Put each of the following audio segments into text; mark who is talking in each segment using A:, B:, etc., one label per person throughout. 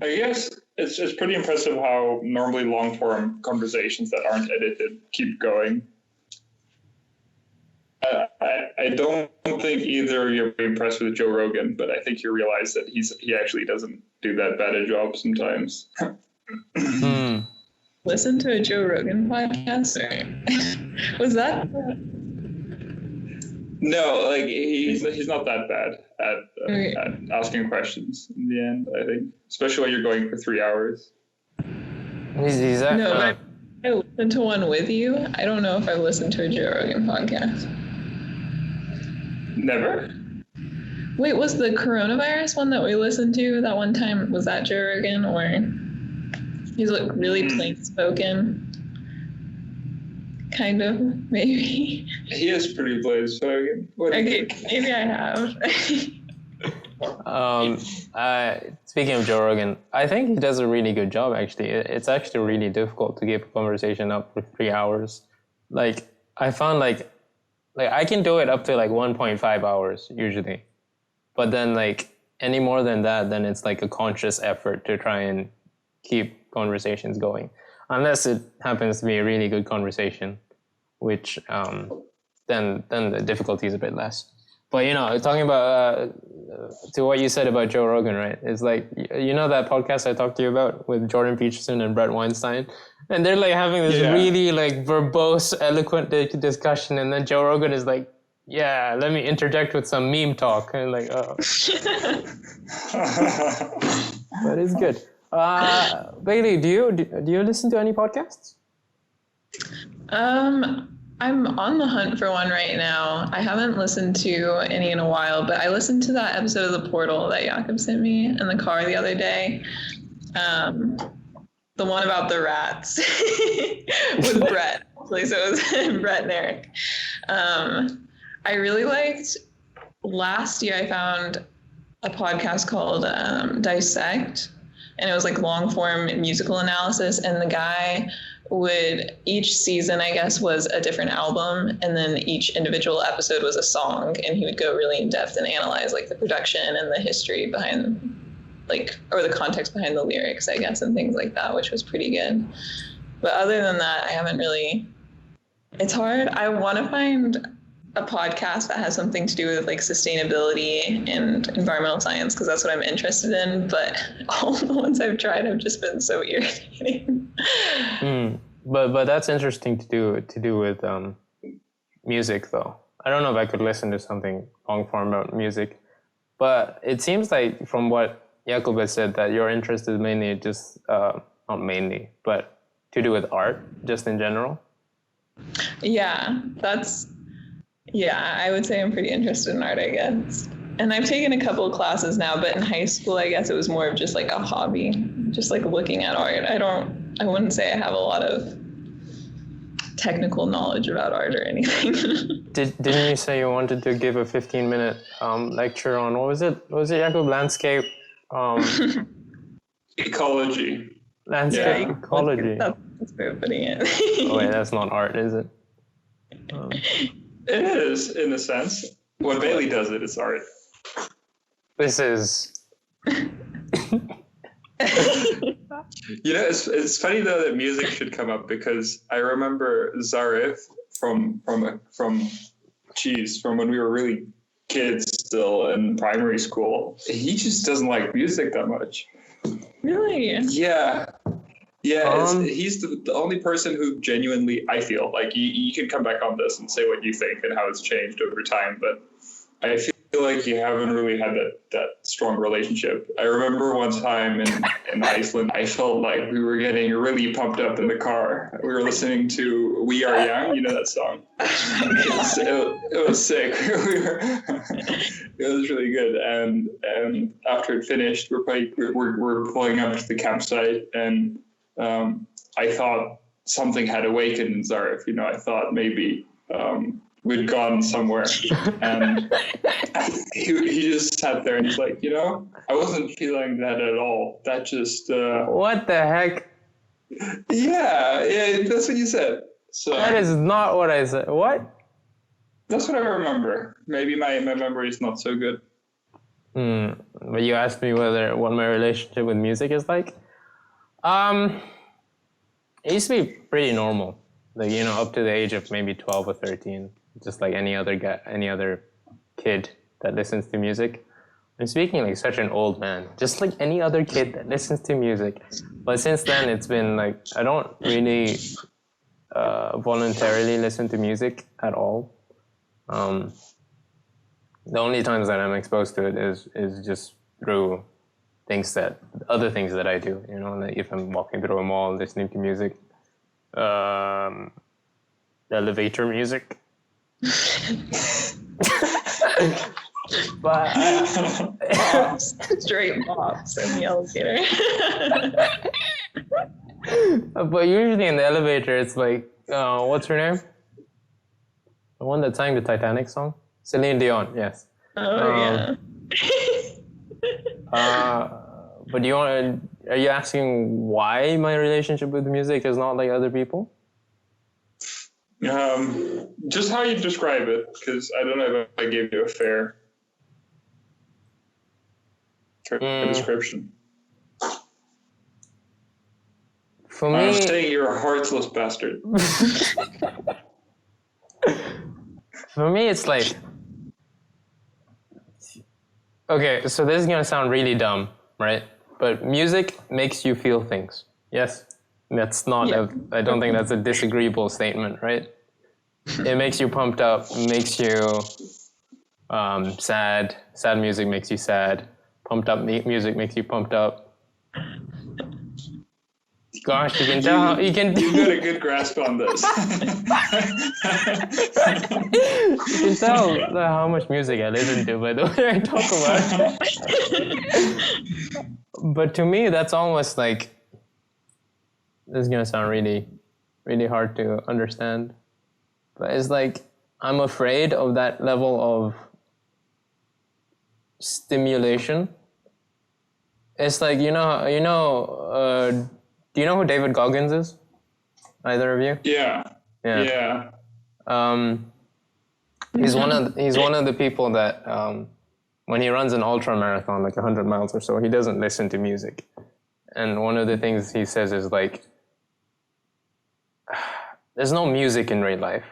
A: I guess it's pretty impressive how normally long-form conversations that aren't edited keep going. I don't think either you're very impressed with Joe Rogan, but I think you realize that he actually doesn't do that bad a job sometimes.
B: Listen to a Joe Rogan podcast? Or was that?
A: No, like he's not that bad at asking questions in the end, I think. Especially when you're going for 3 hours.
C: He's that,
B: no, but I listened to one with you. I don't know if I've listened to a Joe Rogan podcast.
A: Never?
B: Wait, was the coronavirus one that we listened to that one time, was that Joe Rogan, or he's like really plain spoken? Kind of, maybe.
A: He is pretty plain spoken.
B: Okay, maybe I have.
C: Speaking of Joe Rogan, I think he does a really good job, actually. It's actually really difficult to keep a conversation up for 3 hours. Like, I found like I can do it up to like 1.5 hours usually. But then like any more than that, then it's like a conscious effort to try and keep conversations going. Unless it happens to be a really good conversation, which then the difficulty is a bit less. But, you know, talking about, to what you said about Joe Rogan, right? It's like, you know that podcast I talked to you about with Jordan Peterson and Brett Weinstein? And they're like having this really like verbose, eloquent discussion. And then Joe Rogan is like, yeah, let me interject with some meme talk. And like, oh. But it's good. Bailey, do you listen to any podcasts?
B: I'm on the hunt for one right now. I haven't listened to any in a while, but I listened to that episode of The Portal that Jakub sent me in the car the other day. The one about the rats with Brett. So it was Brett and Eric. I really liked, last year I found a podcast called Dissect, and it was like long form musical analysis, and the guy would, each season I guess was a different album, and then each individual episode was a song, and he would go really in depth and analyze like the production and the history behind like, or the context behind the lyrics, I guess, and things like that, which was pretty good. But other than that, I haven't really, it's hard. I want to find a podcast that has something to do with like sustainability and environmental science, because that's what I'm interested in, but all the ones I've tried have just been so irritating.
C: But that's interesting to do with music though. I don't know if I could listen to something long form about music, but it seems like from what Jakub has said that your interest is mainly just not mainly, but to do with art just in general.
B: Yeah, I would say I'm pretty interested in art, I guess. And I've taken a couple of classes now, but in high school, I guess it was more of just like a hobby, just like looking at art. I wouldn't say I have a lot of technical knowledge about art or anything.
C: Didn't you say you wanted to give a 15-minute lecture on, what was it, Jakub? Landscape?
A: Ecology.
C: Landscape ecology.
B: That's very putting it.
C: Oh wait, that's not art, is it?
A: It is, in a sense. When Bailey does it, it's art.
C: This is...
A: You know, it's funny though that music should come up, because I remember Zhariff from when we were really kids still in primary school. He just doesn't like music that much.
B: Really?
A: Yeah. He's the only person who genuinely, I feel like, you can come back on this and say what you think and how it's changed over time, but I feel like you haven't really had that strong relationship. I remember one time in Iceland, I felt like we were getting really pumped up in the car. We were listening to We Are Young, you know that song? It was sick. It was really good. And after it finished, we're pulling up to the campsite, and I thought something had awakened in Zhariff. You know, I thought maybe we'd gone somewhere, and he just sat there and he's like, you know, I wasn't feeling that at all. That just
C: what the heck?
A: Yeah, that's what you said. So
C: that is not what I said. What?
A: That's what I remember. Maybe my memory is not so good.
C: but you asked me what my relationship with music is like. It used to be pretty normal, like, you know, up to the age of maybe 12 or 13, just like any other kid that listens to music. I'm speaking like such an old man, just like any other kid that listens to music. But since then, it's been like, I don't really voluntarily listen to music at all. The only times that I'm exposed to it is just through other things that I do, you know, like if I'm walking through a mall listening to music, elevator music. But
B: straight bops in the elevator.
C: But usually in the elevator, it's like, what's her name? The one that sang the Titanic song? Celine Dion, yes.
B: Oh, yeah.
C: But are you asking why my relationship with music is not like other people?
A: Just how you describe it, because I don't know if I gave you a fair description.
C: For me,
A: I'm saying you're a heartless bastard.
C: For me, it's like, okay, so this is gonna sound really dumb, right? But music makes you feel things. Yes, that's not.
B: Yeah.
C: I don't think that's a disagreeable statement, right? It makes you pumped up, makes you sad. Sad music makes you sad. Pumped up music makes you pumped up. Gosh, you can tell. You can.
A: You've got a good grasp on this.
C: You can tell how much music I listen to by the way I talk about it. But to me, that's almost like, this is gonna sound really, really hard to understand. But it's like, I'm afraid of that level of stimulation. It's like, do you know who David Goggins is? Either of you?
A: Yeah.
C: He's one of the people that when he runs an ultra marathon, like 100 miles or so, he doesn't listen to music. And one of the things he says is like, there's no music in real life.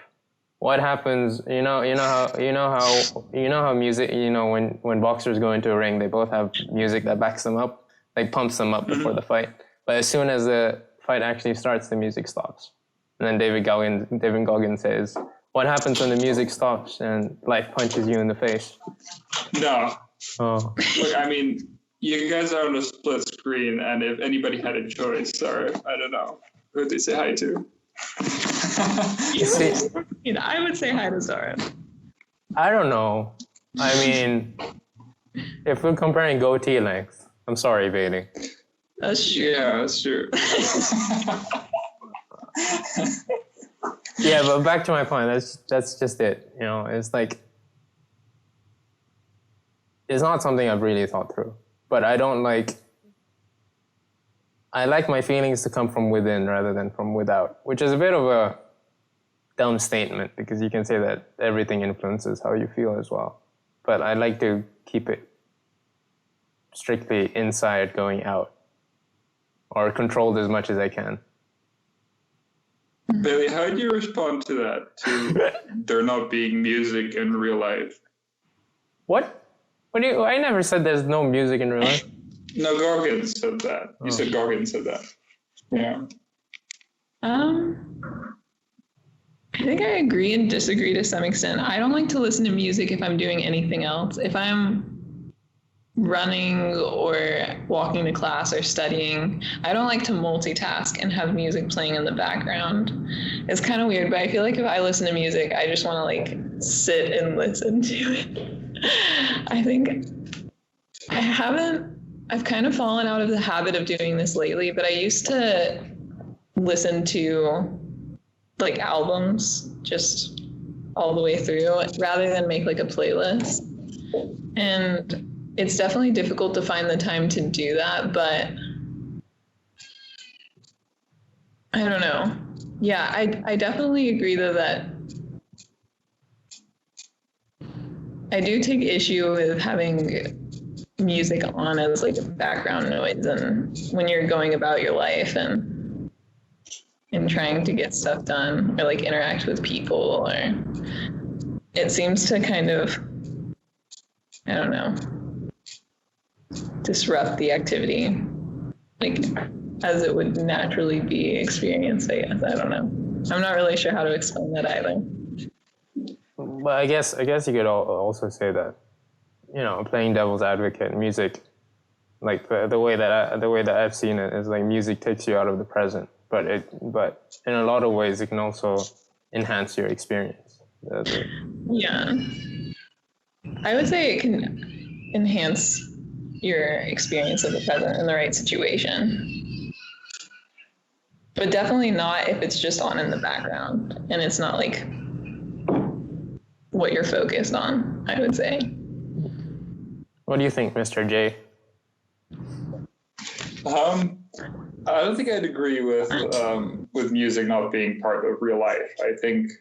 C: What happens, you know how music, when boxers go into a ring, they both have music that backs them up, like pumps them up before the fight. But as soon as the fight actually starts, the music stops. And then David Goggins says, what happens when the music stops and life punches you in the face?
A: No.
C: Oh.
A: Look, I mean, you guys are on a split screen, and if anybody had a choice, Zhariff, I don't know, who would they say hi to?
B: I would say hi to Zhariff.
C: I don't know. I mean, if we're comparing goatee length, I'm sorry, Bailey.
B: That's true.
A: Yeah, that's true.
C: Yeah, but back to my point. That's just it. It's like, it's not something I've really thought through. But I like my feelings to come from within rather than from without, which is a bit of a dumb statement because you can say that everything influences how you feel as well. But I like to keep it strictly inside going out, or controlled as much as I can.
A: Bailey, how do you respond to that? To there not being music in real life?
C: What? I never said there's no music in real life.
A: No, Goggins said that. You said Goggins said that. Yeah.
B: I think I agree and disagree to some extent. I don't like to listen to music if I'm doing anything else. If I'm running or walking to class or studying, I don't like to multitask and have music playing in the background. It's kind of weird, but I feel like if I listen to music, I just want to like sit and listen to it. I think I've kind of fallen out of the habit of doing this lately, but I used to listen to like albums just all the way through rather than make like a playlist. And it's definitely difficult to find the time to do that, but I don't know. Yeah, I definitely agree though that I do take issue with having music on as like a background noise, and when you're going about your life and trying to get stuff done or like interact with people, or it seems to kind of, I don't know, disrupt the activity, like as it would naturally be experienced, I guess. I don't know. I'm not really sure how to explain that either.
C: But I guess you could also say that, you know, playing devil's advocate, music, like the way that I've seen it is like music takes you out of the present, but in a lot of ways it can also enhance your experience.
B: Yeah, I would say it can enhance your experience of the present in the right situation, but definitely not if it's just on in the background and it's not like what you're focused on, I would say.
C: What do you think, Mr. J?
A: I don't think I'd agree with music not being part of real life. I think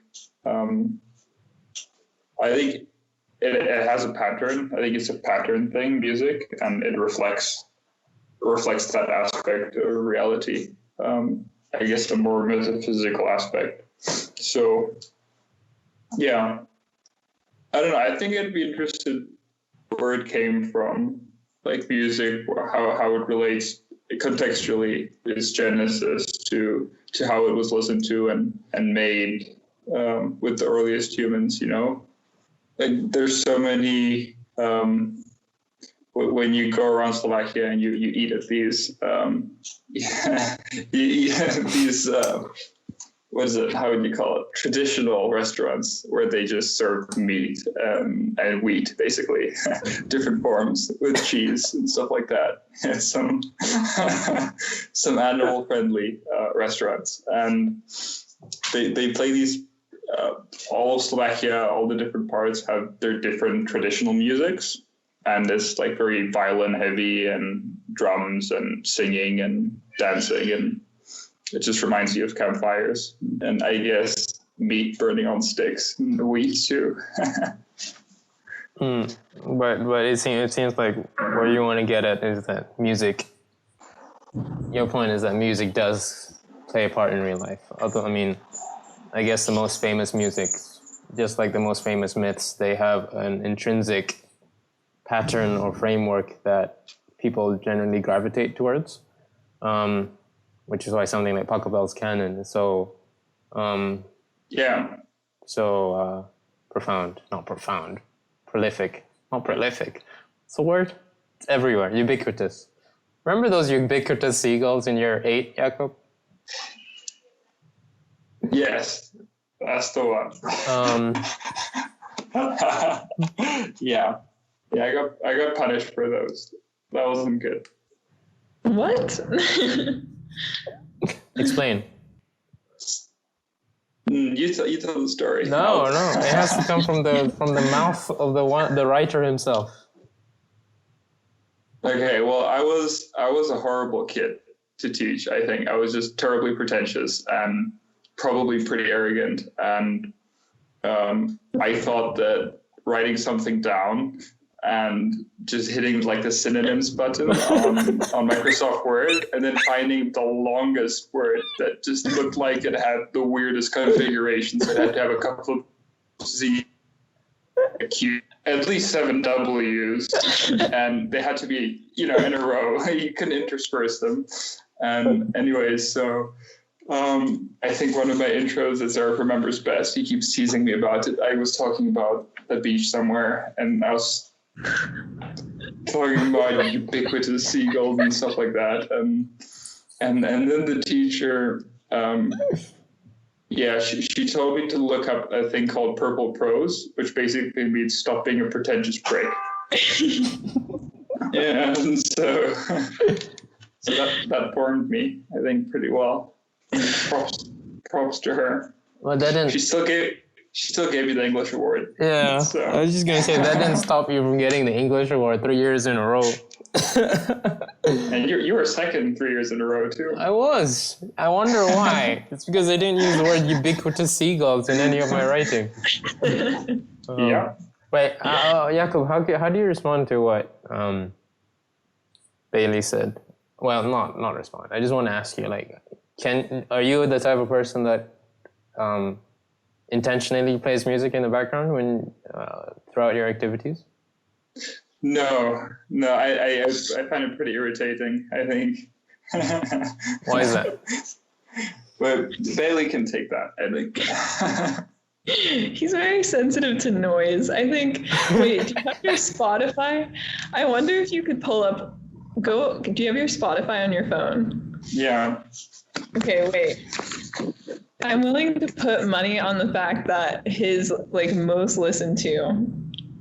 A: it has a pattern. I think it's a pattern thing, music, and it reflects that aspect of reality. I guess the more metaphysical aspect. So, yeah, I don't know. I think I'd be interested where it came from, like music, how it relates contextually, its genesis to how it was listened to and made with the earliest humans. You know, like there's so many. When you go around Slovakia and you eat at these, these what is it? How would you call it? Traditional restaurants where they just serve meat and wheat, basically, different forms with cheese and stuff like that. And some animal-friendly restaurants, and they play these. All of Slovakia, all the different parts have their different traditional musics, and it's like very violin heavy and drums and singing and dancing, and it just reminds you of campfires and I guess meat burning on sticks and the wheat too.
C: But it seems like where you want to get at is that music. Your point is that music does play a part in real life. Although, I mean, I guess the most famous music, just like the most famous myths, they have an intrinsic pattern or framework that people generally gravitate towards, which is why something like Pachelbel's canon is so prolific. Not prolific. It's a word. It's everywhere. Ubiquitous. Remember those ubiquitous seagulls in year 8, Jakub?
A: Yes, that's the one. Yeah, I got punished for those. That wasn't good.
B: What?
C: Explain.
A: You tell the story.
C: No, it has to come from the mouth of the writer himself.
A: Okay, well, I was a horrible kid to teach. I think I was just terribly pretentious and probably pretty arrogant, and I thought that writing something down and just hitting like the synonyms button on Microsoft Word and then finding the longest word that just looked like it had the weirdest configurations. It had to have a couple of Z, a Q, at least 7 W's, and they had to be, in a row. You couldn't intersperse them. And anyways, so I think one of my intros that Zhariff remembers best, he keeps teasing me about it. I was talking about the beach somewhere, and I was talking about ubiquitous seagulls and stuff like that. And then the teacher, she told me to look up a thing called purple prose, which basically means stop being a pretentious prick. Yeah, and so that formed me, I think, pretty well. Props to her.
C: Well, that didn't.
A: She still gave me the English award.
C: Yeah,
A: so.
C: I was just gonna say that didn't stop you from getting the English award 3 years in a row.
A: And you were second 3 years in a row too.
C: I was. I wonder why. It's because I didn't use the word ubiquitous seagulls in any of my writing.
A: Yeah.
C: Wait, Jakub, how do you respond to what Bailey said. Well, not respond. I just want to ask you, like, are you the type of person that intentionally plays music in the background when throughout your activities?
A: No, I find it pretty irritating, I think.
C: Why is that?
A: But Bailey can take that, I think.
B: He's very sensitive to noise. I think, wait, do you have your Spotify? I wonder if you could pull up, do you have your Spotify on your phone?
A: Yeah.
B: Okay, wait. I'm willing to put money on the fact that his like most listened to,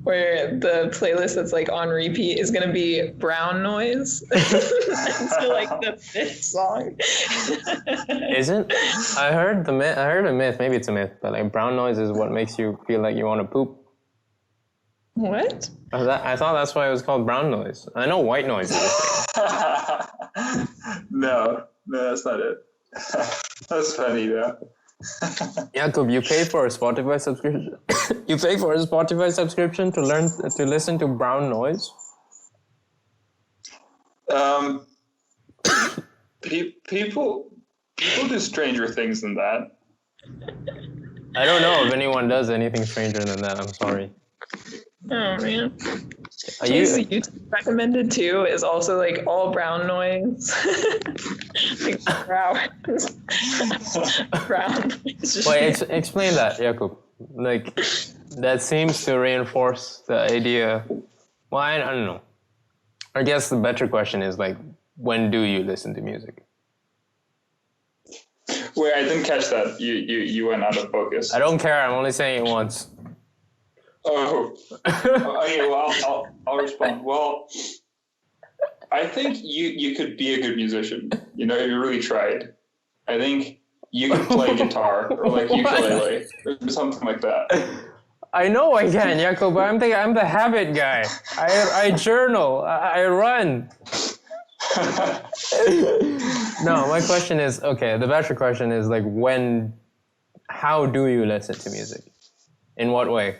B: where the playlist that's like on repeat is gonna be Brown Noise. So like the 5th song.
C: Isn't? I heard a myth, maybe it's a myth, but like brown noise is what makes you feel like you want to poop.
B: What?
C: I thought that's why it was called brown noise. I know white noise is a thing.
A: No, that's not it. That's funny though.
C: Jakub, you pay for a Spotify subscription. You pay for a Spotify subscription to listen to brown noise.
A: People do stranger things than that.
C: I don't know if anyone does anything stranger than that. I'm sorry.
B: Oh man.
C: Are
B: YouTube recommended too is also like all brown noise. Like brown. Brown.
C: Wait, explain that, Jakub. Like, that seems to reinforce the idea. Well, I don't know. I guess the better question is like, when do you listen to music?
A: Wait, I didn't catch that. You went out of focus.
C: I don't care. I'm only saying it once.
A: Oh. Okay. Well, I'll respond. Well, I think you could be a good musician. You know, if you really tried. I think you could play guitar or like ukulele or something like that.
C: I know I can, Jakub. I'm the habit guy. I journal. I run. No, my question is, okay, the better question is like how do you listen to music? In what way?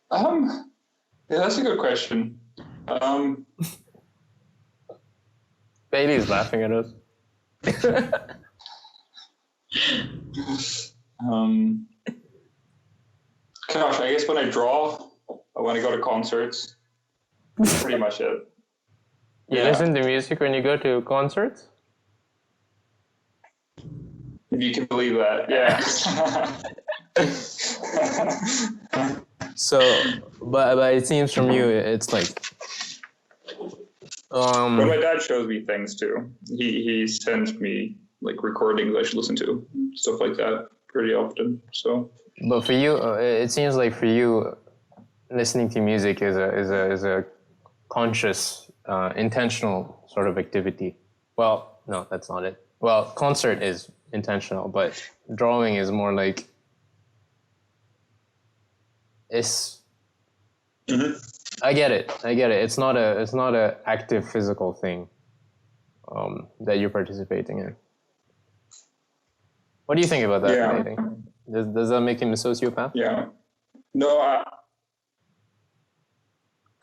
A: Yeah, that's a good question.
C: Bailey's laughing at us.
A: Gosh, I guess when I draw, I want to go to concerts. That's pretty much it.
C: You listen to music when you go to concerts?
A: If you can believe that, yeah.
C: So, but it seems from you, it's like...
A: But my dad shows me things too. He sends me like recordings I should listen to, stuff like that pretty often. So.
C: But for you, it seems like for you, listening to music is a conscious, intentional sort of activity. Well, no, that's not it. Well, concert is intentional, but drawing is more like it's.
A: Mm-hmm.
C: I get it. It's not a active physical thing that you're participating in. What do you think about that?
A: Yeah.
C: Does that make him a sociopath?
A: Yeah. No.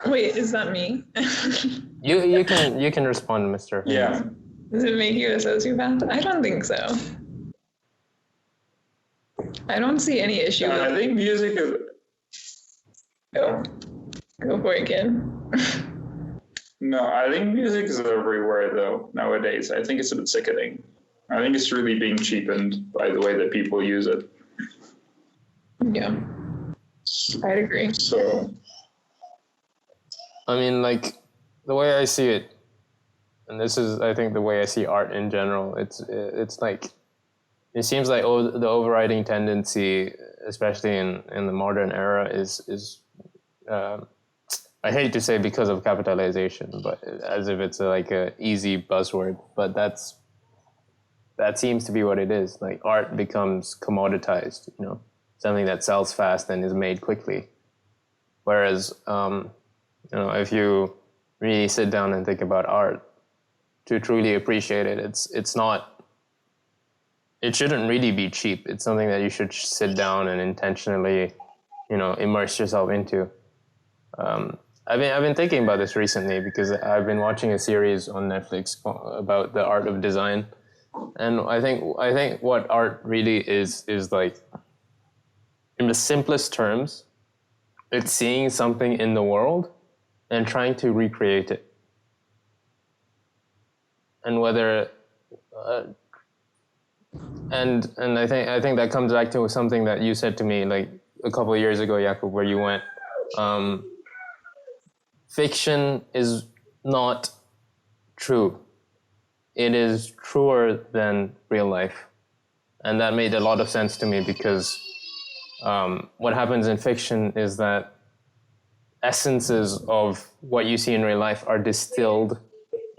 B: Wait, is that me?
C: You can respond, Mr.
A: Yeah.
B: Does it make you a sociopath? I don't think so. I don't see any issue with
A: I think music is.
B: Go for it, kid.
A: No, I think music is everywhere though nowadays. I think it's a bit sickening. I think it's really being cheapened by the way that people use it.
B: Yeah, I'd agree.
A: So,
C: I mean, like, the way I see it, and this is, I think, the way I see art in general, it's like, it seems like the overriding tendency, especially in the modern era, is I hate to say because of capitalization, but as if it's like a easy buzzword, but that seems to be what it is. Like, art becomes commoditized, you know, something that sells fast and is made quickly. Whereas, you know, if you really sit down and think about art, to truly appreciate it, it shouldn't really be cheap. It's something that you should sit down and intentionally, you know, immerse yourself into. I've been thinking about this recently because I've been watching a series on Netflix about the art of design, and I think what art really is like, in the simplest terms, it's seeing something in the world and trying to recreate it, and whether and I think that comes back to something that you said to me like a couple of years ago, Jakub, where you went. Fiction is not true. It is truer than real life. And that made a lot of sense to me because what happens in fiction is that essences of what you see in real life are distilled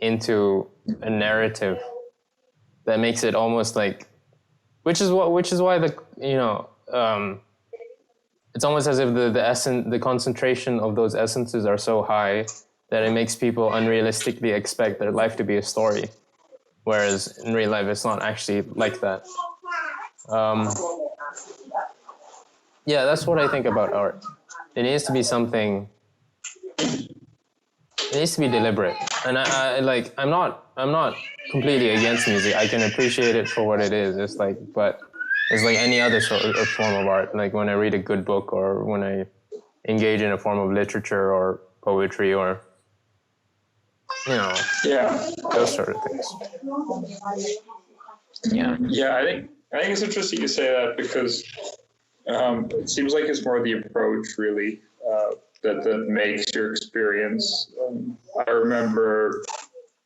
C: into a narrative that makes it almost like, which is why it's almost as if the concentration of those essences are so high that it makes people unrealistically expect their life to be a story, whereas in real life it's not actually like that. Yeah, that's what I think about art. It needs to be something. It needs to be deliberate, and I'm not completely against music. I can appreciate it for what it is. It's like any other sort of form of art. Like when I read a good book, or when I engage in a form of literature or poetry, or those sort of things.
B: Yeah.
A: I think it's interesting you say that because it seems like it's more the approach really that makes your experience. I remember,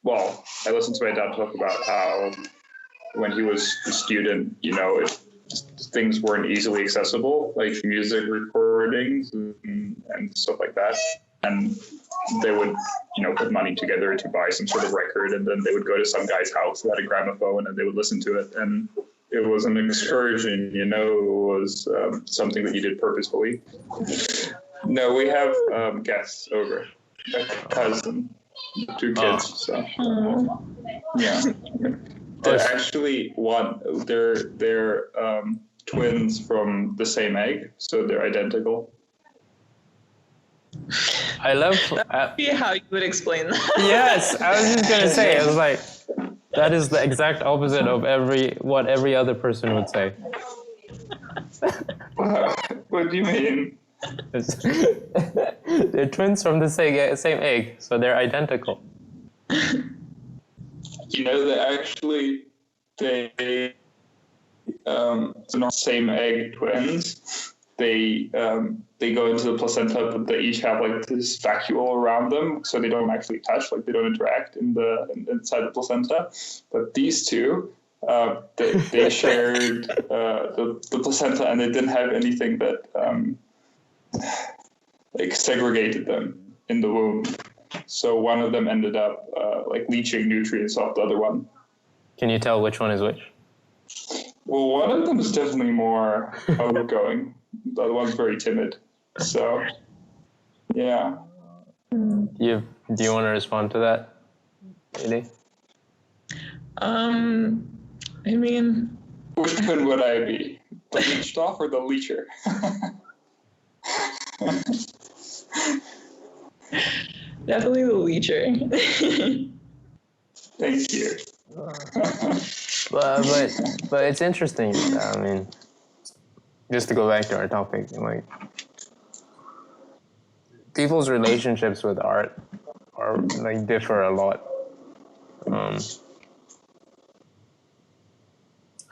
A: I listened to my dad talk about how when he was a student, things weren't easily accessible, like music recordings and stuff like that. And they would, put money together to buy some sort of record, and then they would go to some guy's house who had a gramophone, and they would listen to it. And it was an excursion, it was something that you did purposefully. No, we have guests over, a cousin, 2 kids, so yeah. They're actually they're twins from the same egg, so they're identical.
C: I love
B: how you would explain that.
C: Yes, I was just gonna say, I was like, that is the exact opposite of what every other person would say.
A: What do you mean?
C: They're twins from the same egg, so they're identical.
A: They're not same egg twins. They go into the placenta, but they each have like this vacuole around them, so they don't actually touch, like they don't interact inside the placenta. But these two, they shared the placenta, and they didn't have anything that like segregated them in the womb. So one of them ended up like leaching nutrients off the other one.
C: Can you tell which one is which?
A: Well, one of them is definitely more outgoing. The other one's very timid. So, yeah.
C: Do you want to respond to that, Ili?
B: I mean,
A: which one would I be? The leached off or the leecher?
B: definitely the leecher.
A: Thank you.
C: But it's interesting. I mean, just to go back to our topic, like people's relationships with art are like differ a lot.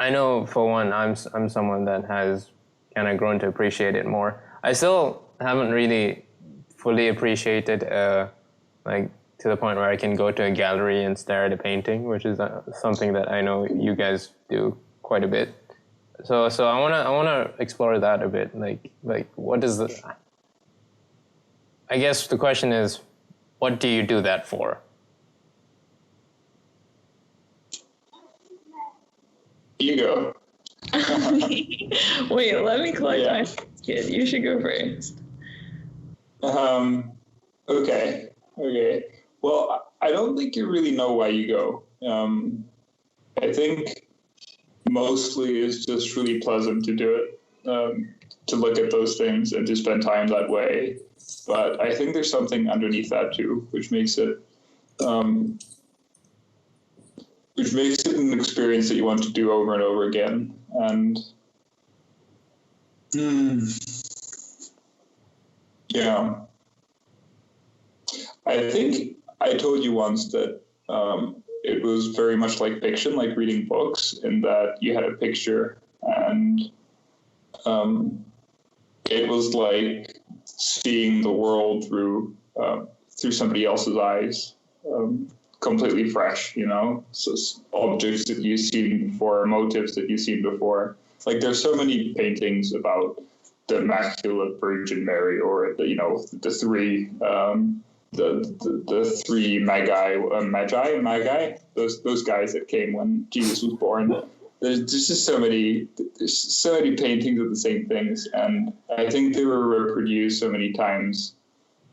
C: I know for one, I'm someone that has kind of grown to appreciate it more. I still haven't really fully appreciated like to the point where I can go to a gallery and stare at a painting, which is something that I know you guys do quite a bit. So I wanna explore that a bit. Like what is the? I guess the question is, what do you do that for?
A: Ego.
B: Wait, let me collect my kid. You should go first.
A: Okay. Well, I don't think you really know why you go. I think mostly it's just really pleasant to do it, to look at those things and to spend time that way. but I think there's something underneath that too, which makes it an experience that you want to do over and over again. And yeah, I think I told you once that it was very much like fiction, like reading books, in that you had a picture, and it was like seeing the world through somebody else's eyes, completely fresh, so objects that you've seen before, motives that you've seen before. Like, there's so many paintings about the Immaculate Virgin Mary, or the three magi, those guys that came when Jesus was born. There's just so many paintings of the same things, and I think they were reproduced so many times,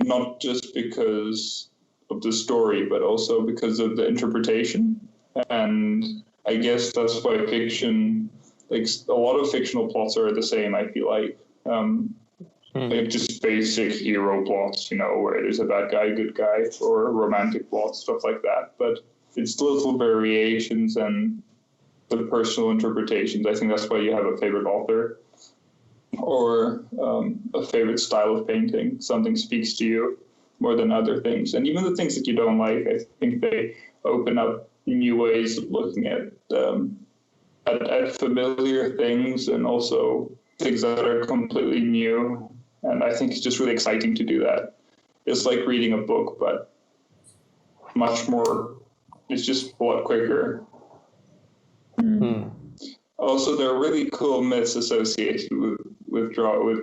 A: not just because of the story, but also because of the interpretation. And I guess that's why fiction, like a lot of fictional plots, are the same. I feel like. Like just basic hero plots, where there's a bad guy, good guy, or romantic plots, stuff like that. But it's little variations and the personal interpretations. I think that's why you have a favorite author or a favorite style of painting. Something speaks to you more than other things. And even the things that you don't like, I think they open up new ways of looking at familiar things, and also things that are completely new. And I think it's just really exciting to do that. It's like reading a book, but much more, it's just a lot quicker. Mm-hmm. Also, there are really cool myths associated with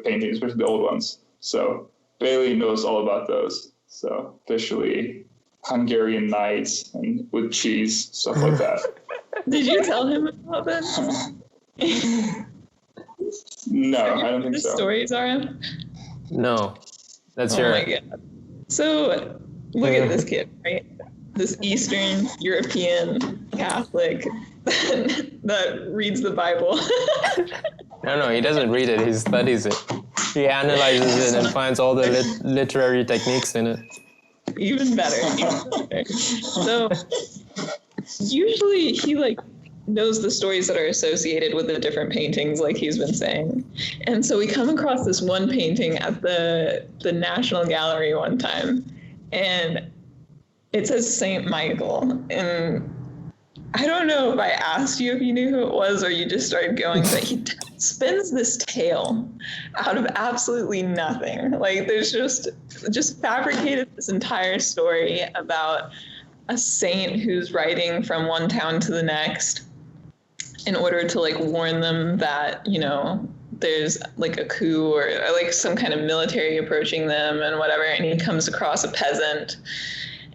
A: painting, especially the old ones. So Bailey knows all about those. So officially, Hungarian nights and with cheese, stuff like that.
B: Did you tell him about this?
A: No, I don't think so.
B: The stories are.
C: No, that's
B: Oh my God. So look at this kid, right? This Eastern European Catholic that reads the Bible.
C: No, he doesn't read it. He studies it. He analyzes it and finds all the literary techniques in it.
B: Even better. So usually he knows the stories that are associated with the different paintings, like he's been saying. And so we come across this one painting at the National Gallery one time, and it says Saint Michael. And I don't know if I asked you if you knew who it was or you just started going, but he spins this tale out of absolutely nothing. Like, there's just fabricated this entire story about a saint who's riding from one town to the next in order to warn them that, there's a coup or some kind of military approaching them and whatever. And he comes across a peasant,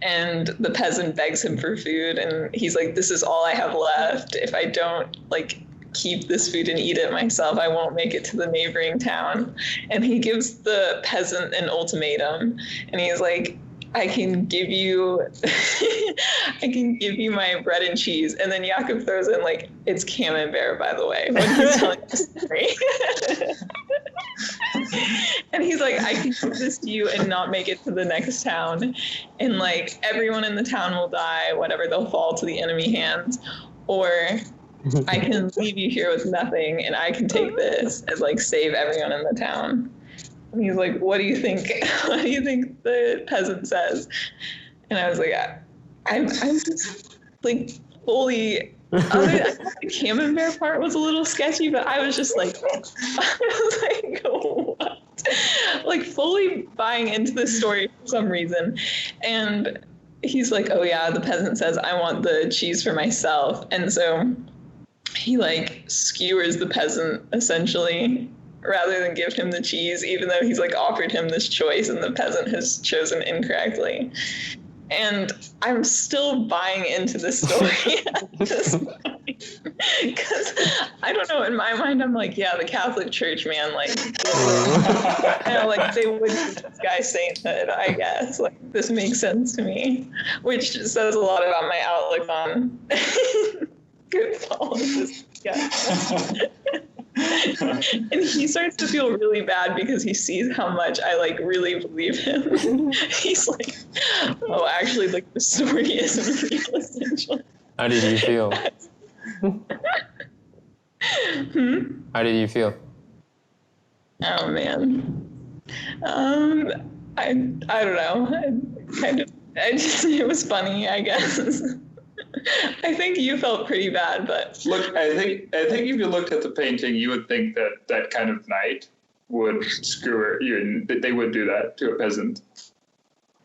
B: and the peasant begs him for food. And he's like, this is all I have left. If I don't keep this food and eat it myself, I won't make it to the neighboring town. And he gives the peasant an ultimatum, and he's like, I can give you my bread and cheese. And then Jakub throws in it's camembert, by the way, when he's telling the story. And he's like, I can give this to you and not make it to the next town. And everyone in the town will die, whatever, they'll fall to the enemy hands. Or I can leave you here with nothing, and I can take this and save everyone in the town. And he's like, what do you think? What do you think the peasant says? And I was like, I'm just fully. I thought the camembert part was a little sketchy, but I was just what? Fully buying into this story for some reason. And he's like, oh yeah, the peasant says I want the cheese for myself. And so he skewers the peasant essentially, rather than give him the cheese, even though he's offered him this choice and the peasant has chosen incorrectly. And I'm still buying into this story at this point. Because I don't know, in my mind, I'm yeah, the Catholic Church, man, they would give this guy sainthood, I guess. This makes sense to me, which says a lot about my outlook on good politics. Yeah. And he starts to feel really bad because he sees how much I like really believe him. He's like, oh, actually, like the story isn't real, essentially.
C: How did you feel? How did you feel?
B: Oh man. I don't know. It was funny, I guess. I think you felt pretty bad, but
A: look, I think if you looked at the painting, you would think that that kind of knight would screw you, and they would do that to a peasant.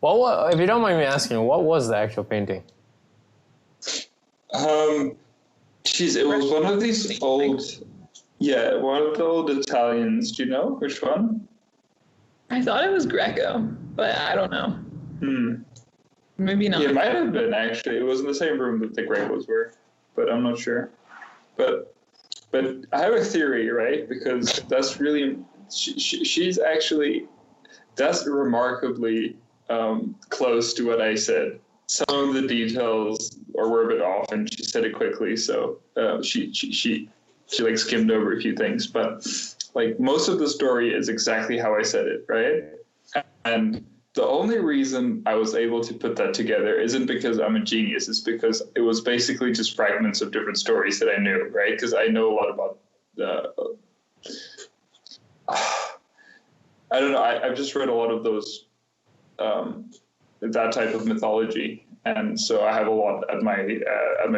C: Well, if you don't mind me asking, what was the actual painting?
A: It was one of these old, one of the old Italians. Do you know which one?
B: I thought it was Greco, but I don't know. Maybe not.
A: It might have been, actually. It was in the same room that the Grecos were, but I'm not sure. But I have a theory, right? Because that's really, she's actually, that's remarkably close to what I said. Some of the details were a bit off, and she said it quickly, so she like skimmed over a few things. But like most of the story is exactly how I said it, right? And the only reason I was able to put that together isn't because I'm a genius. It's because it was basically just fragments of different stories that I knew, right? Because I know a lot about I don't know. I've just read a lot of those, that type of mythology. And so I have a lot at my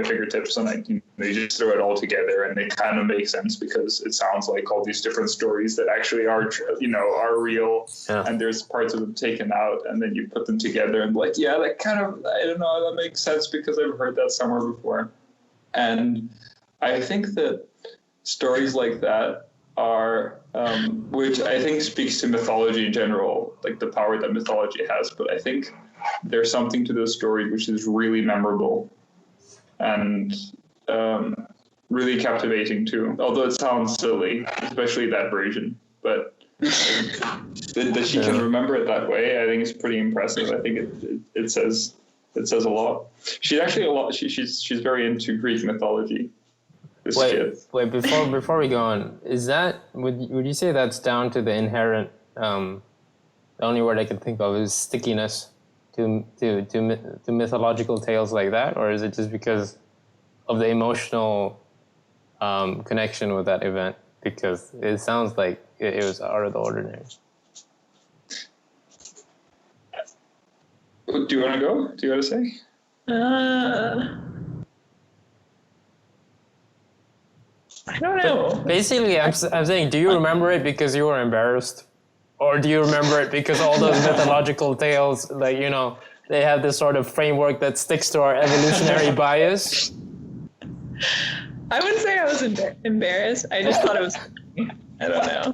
A: fingertips, and they just throw it all together, and they kind of make sense because it sounds like all these different stories that actually are real, and there's parts of them taken out, and then you put them together, and like, yeah, that kind of, I don't know, that makes sense because I've heard that somewhere before. And I think that stories like that are, which I think speaks to mythology in general, like the power that mythology has, but I think there's something to those stories which is really memorable and really captivating too. Although it sounds silly, especially that version, but that she can remember it that way, I think is pretty impressive. I think it says a lot. She's actually she's very into Greek mythology.
C: Wait, before we go on, is that would you say that's down to the inherent? The only word I can think of is stickiness to mythological tales like that, or is it just because of the emotional connection with that event? Because it sounds like it was out of the ordinary.
A: Do you want to go? Do you want to say?
B: I don't know.
C: But basically, I'm saying, do you remember it because you were embarrassed? Or do you remember it because all those mythological tales, like, they have this sort of framework that sticks to our evolutionary bias?
B: I wouldn't say I was embarrassed. I just thought it was funny. I don't know.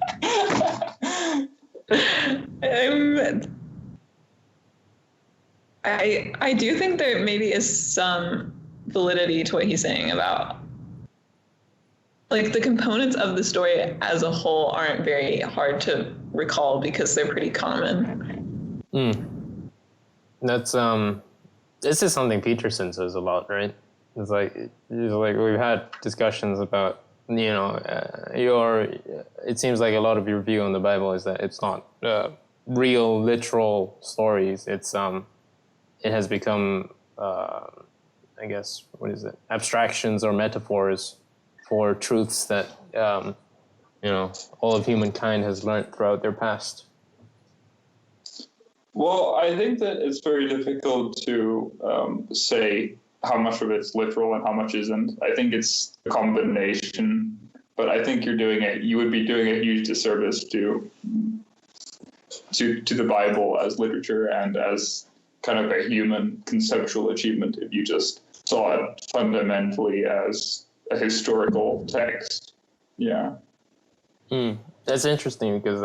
B: I do think there maybe is some validity to what he's saying about, like, the components of the story as a whole aren't very hard to recall because they're pretty common.
C: That's this is something Peterson says a lot, right? It's like we've had discussions about, it seems like a lot of your view on the Bible is that it's not real literal stories. It's it has become I guess, abstractions or metaphors for truths that all of humankind has learned throughout their past.
A: Well, I think that it's very difficult to say how much of it's literal and how much isn't. I think it's a combination, but I think you would be doing a huge disservice to the Bible as literature and as kind of a human conceptual achievement if you just saw it fundamentally as a historical text. Yeah.
C: That's interesting because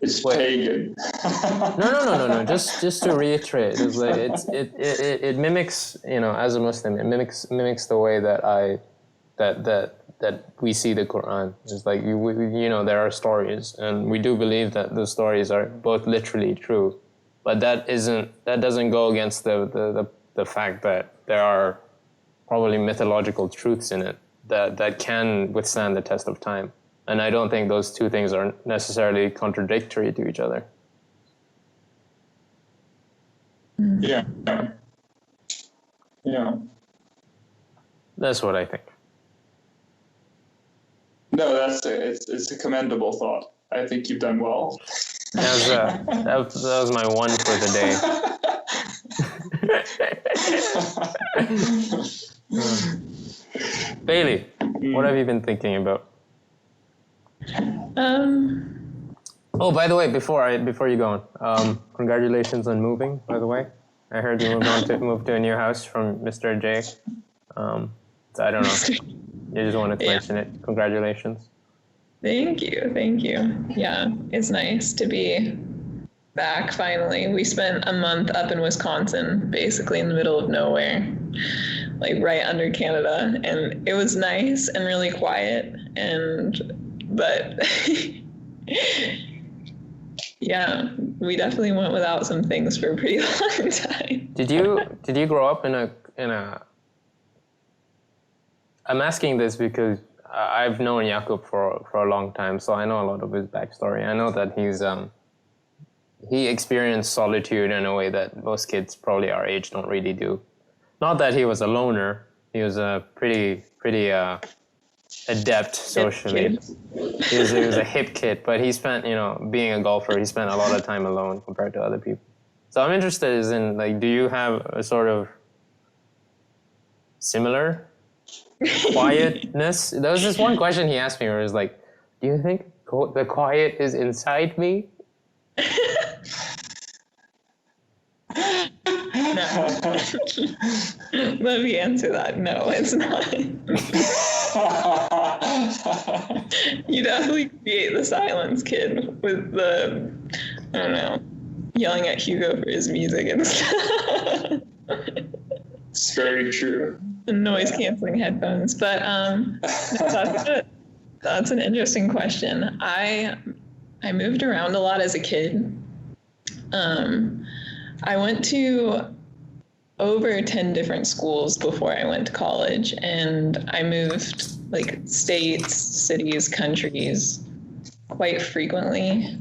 A: it's pagan.
C: No. Just to reiterate, it's like it mimics, as a Muslim, it mimics the way that we see the Quran. It's like there are stories, and we do believe that the stories are both literally true, but that doesn't go against the fact that there are probably mythological truths in it that can withstand the test of time. And I don't think those two things are necessarily contradictory to each other.
A: Yeah. Yeah.
C: That's what I think.
A: No, it's a commendable thought. I think you've done well.
C: That was my one for the day. Bailey, what have you been thinking about? Oh, by the way, before you go on, congratulations on moving. By the way, I heard you moved to a new house from Mr. J. So I don't know. You just wanted to mention it. Congratulations.
B: Thank you. Yeah, it's nice to be back finally. We spent a month up in Wisconsin, basically in the middle of nowhere, like right under Canada, and it was nice and really quiet. But yeah, we definitely went without some things for a pretty long time.
C: Did you grow up in a? I'm asking this because I've known Jakub for a long time, so I know a lot of his backstory. I know that he experienced solitude in a way that most kids probably our age don't really do. Not that he was a loner. He was a pretty adept socially. He was a hip kid, but he spent, being a golfer, he spent a lot of time alone compared to other people. So I'm interested in, like, do you have a sort of similar quietness? There was this one question he asked me where it was like, do you think the quiet is inside me?
B: No. Let me answer that. No, it's not. You definitely create the silence, kid, with the, I don't know, yelling at Hugo for his music and stuff.
A: It's very true.
B: The noise canceling headphones. But that's an interesting question. I moved around a lot as a kid. I went to over 10 different schools before I went to college, and I moved like states, cities, countries quite frequently.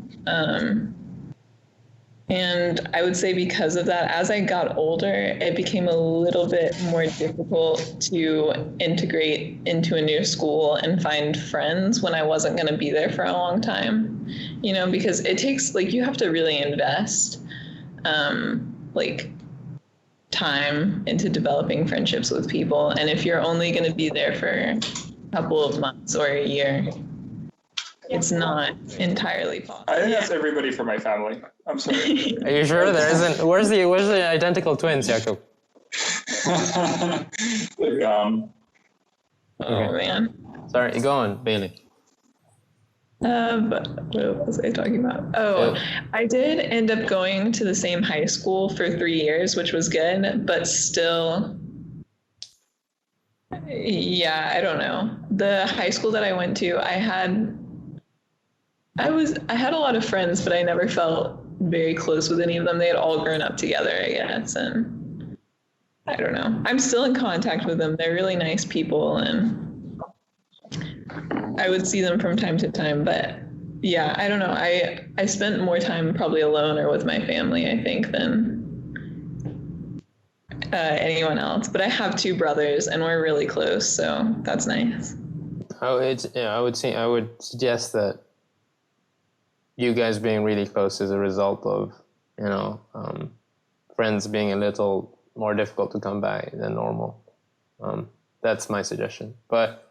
B: And I would say because of that, as I got older, it became a little bit more difficult to integrate into a new school and find friends when I wasn't going to be there for a long time, because it takes, like, you have to really invest, time into developing friendships with people. And if you're only going to be there for a couple of months or a year, it's not entirely possible.
A: I think that's everybody for my family. I'm sorry.
C: Are you sure there isn't? Where's the identical twins, Jakub?
B: Oh man.
C: Sorry, go on, Bailey.
B: What was I talking about? Oh, I did end up going to the same high school for 3 years, which was good, but still, yeah, I don't know. The high school that I went to, I had a lot of friends, but I never felt very close with any of them. They had all grown up together, I guess, and I don't know. I'm still in contact with them. They're really nice people, and I would see them from time to time, but yeah, I don't know. I spent more time probably alone or with my family, I think, than anyone else. But I have 2 brothers, and we're really close, so that's nice.
C: I would suggest that you guys being really close is a result of, friends being a little more difficult to come by than normal. That's my suggestion. But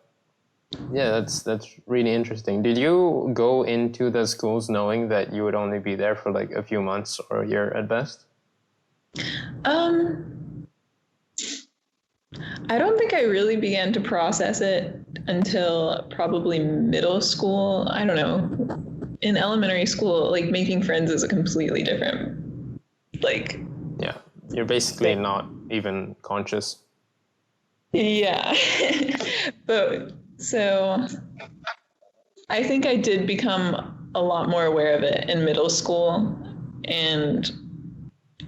C: yeah, that's really interesting. Did you go into the schools knowing that you would only be there for like a few months or a year at best?
B: I don't think I really began to process it until probably middle school. I don't know. In elementary school, like, making friends is a completely different, like...
C: Yeah, you're basically not even conscious.
B: Yeah. But so I think I did become a lot more aware of it in middle school. And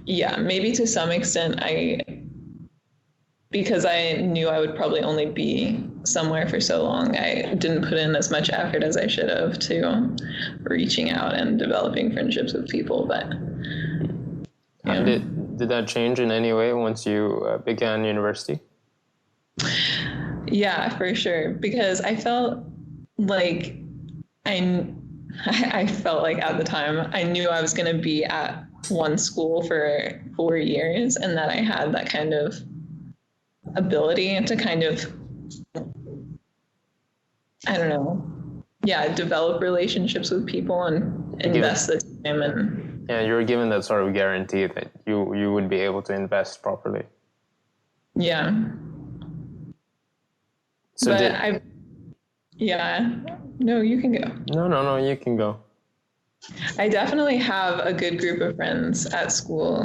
B: yeah, maybe to some extent because I knew I would probably only be somewhere for so long, I didn't put in as much effort as I should have to reaching out and developing friendships with people. But yeah.
C: Did that change in any way once you began university?
B: Yeah, for sure. Because I felt like I felt like at the time I knew I was going to be at one school for 4 years, and that I had that kind of ability to kind of, I don't know, develop relationships with people and invest the time. And
C: yeah, you were given that sort of guarantee that you would be able to invest properly.
B: Yeah.
C: So
B: but no, you can go.
C: No, you can go.
B: I definitely have a good group of friends at school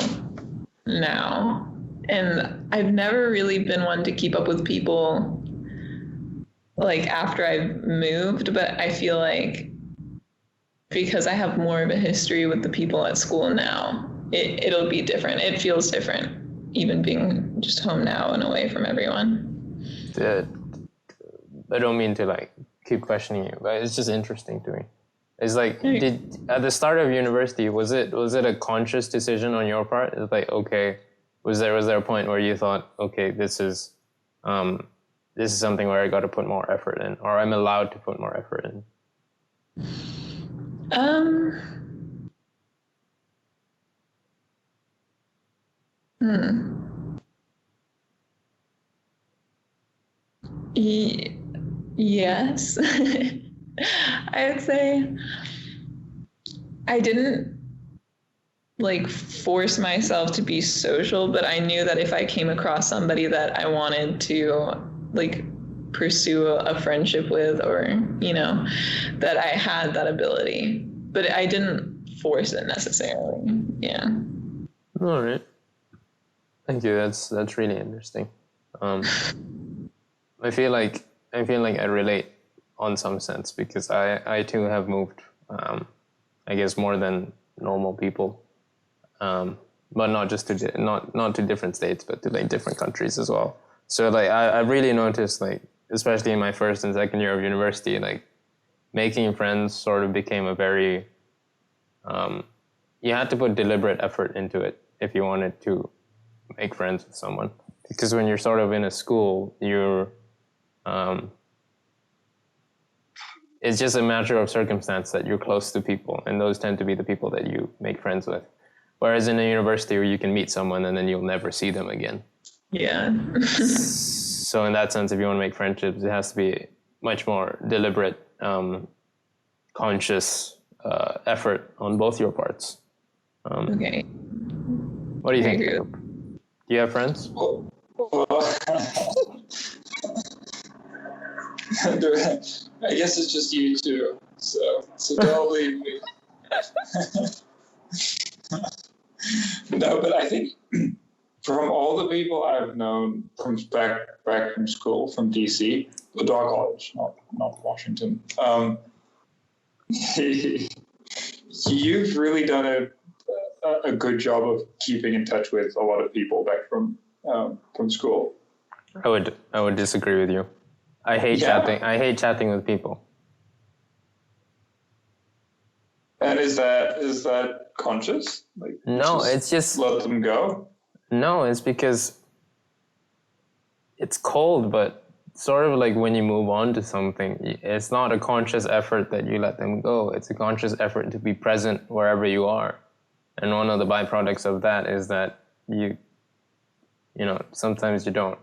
B: now. And I've never really been one to keep up with people like after I've moved, but I feel like because I have more of a history with the people at school now, it'll be different. It feels different, even being just home now and away from everyone.
C: I don't mean to like keep questioning you, but it's just interesting to me. It's like, at the start of university, was it a conscious decision on your part? It's like, okay, was there a point where you thought, okay, this is something where I got to put more effort in, or I'm allowed to put more effort in?
B: Yes. I would say I didn't like force myself to be social, but I knew that if I came across somebody that I wanted to like pursue a friendship with, or, you know, that I had that ability, but I didn't force it necessarily. Yeah.
C: All right. Thank you. That's really interesting. I feel like I relate on some sense, because I too have moved, I guess more than normal people, but not just to not to different states, but to like different countries as well. So like I really noticed, like especially in my first and second year of university, like making friends sort of became a very you had to put deliberate effort into it if you wanted to make friends with someone, because when you're sort of in a school, you're it's just a matter of circumstance that you're close to people, and those tend to be the people that you make friends with. Whereas in a university where you can meet someone and then you'll never see them again.
B: Yeah.
C: So in that sense, if you want to make friendships, it has to be much more deliberate, conscious effort on both your parts.
B: Okay.
C: What do you think, Jakub? Do you have friends?
A: I guess it's just you two, so don't leave me. No, but I think from all the people I've known from back from school, from DC, the Dog College, not Washington, you've really done a good job of keeping in touch with a lot of people back from school.
C: I would disagree with you. I hate chatting. I hate chatting with people.
A: And is that conscious? Like,
C: no, it's just
A: let them go.
C: No, it's because it's cold, but sort of like when you move on to something, it's not a conscious effort that you let them go. It's a conscious effort to be present wherever you are. And one of the byproducts of that is that you know, sometimes you don't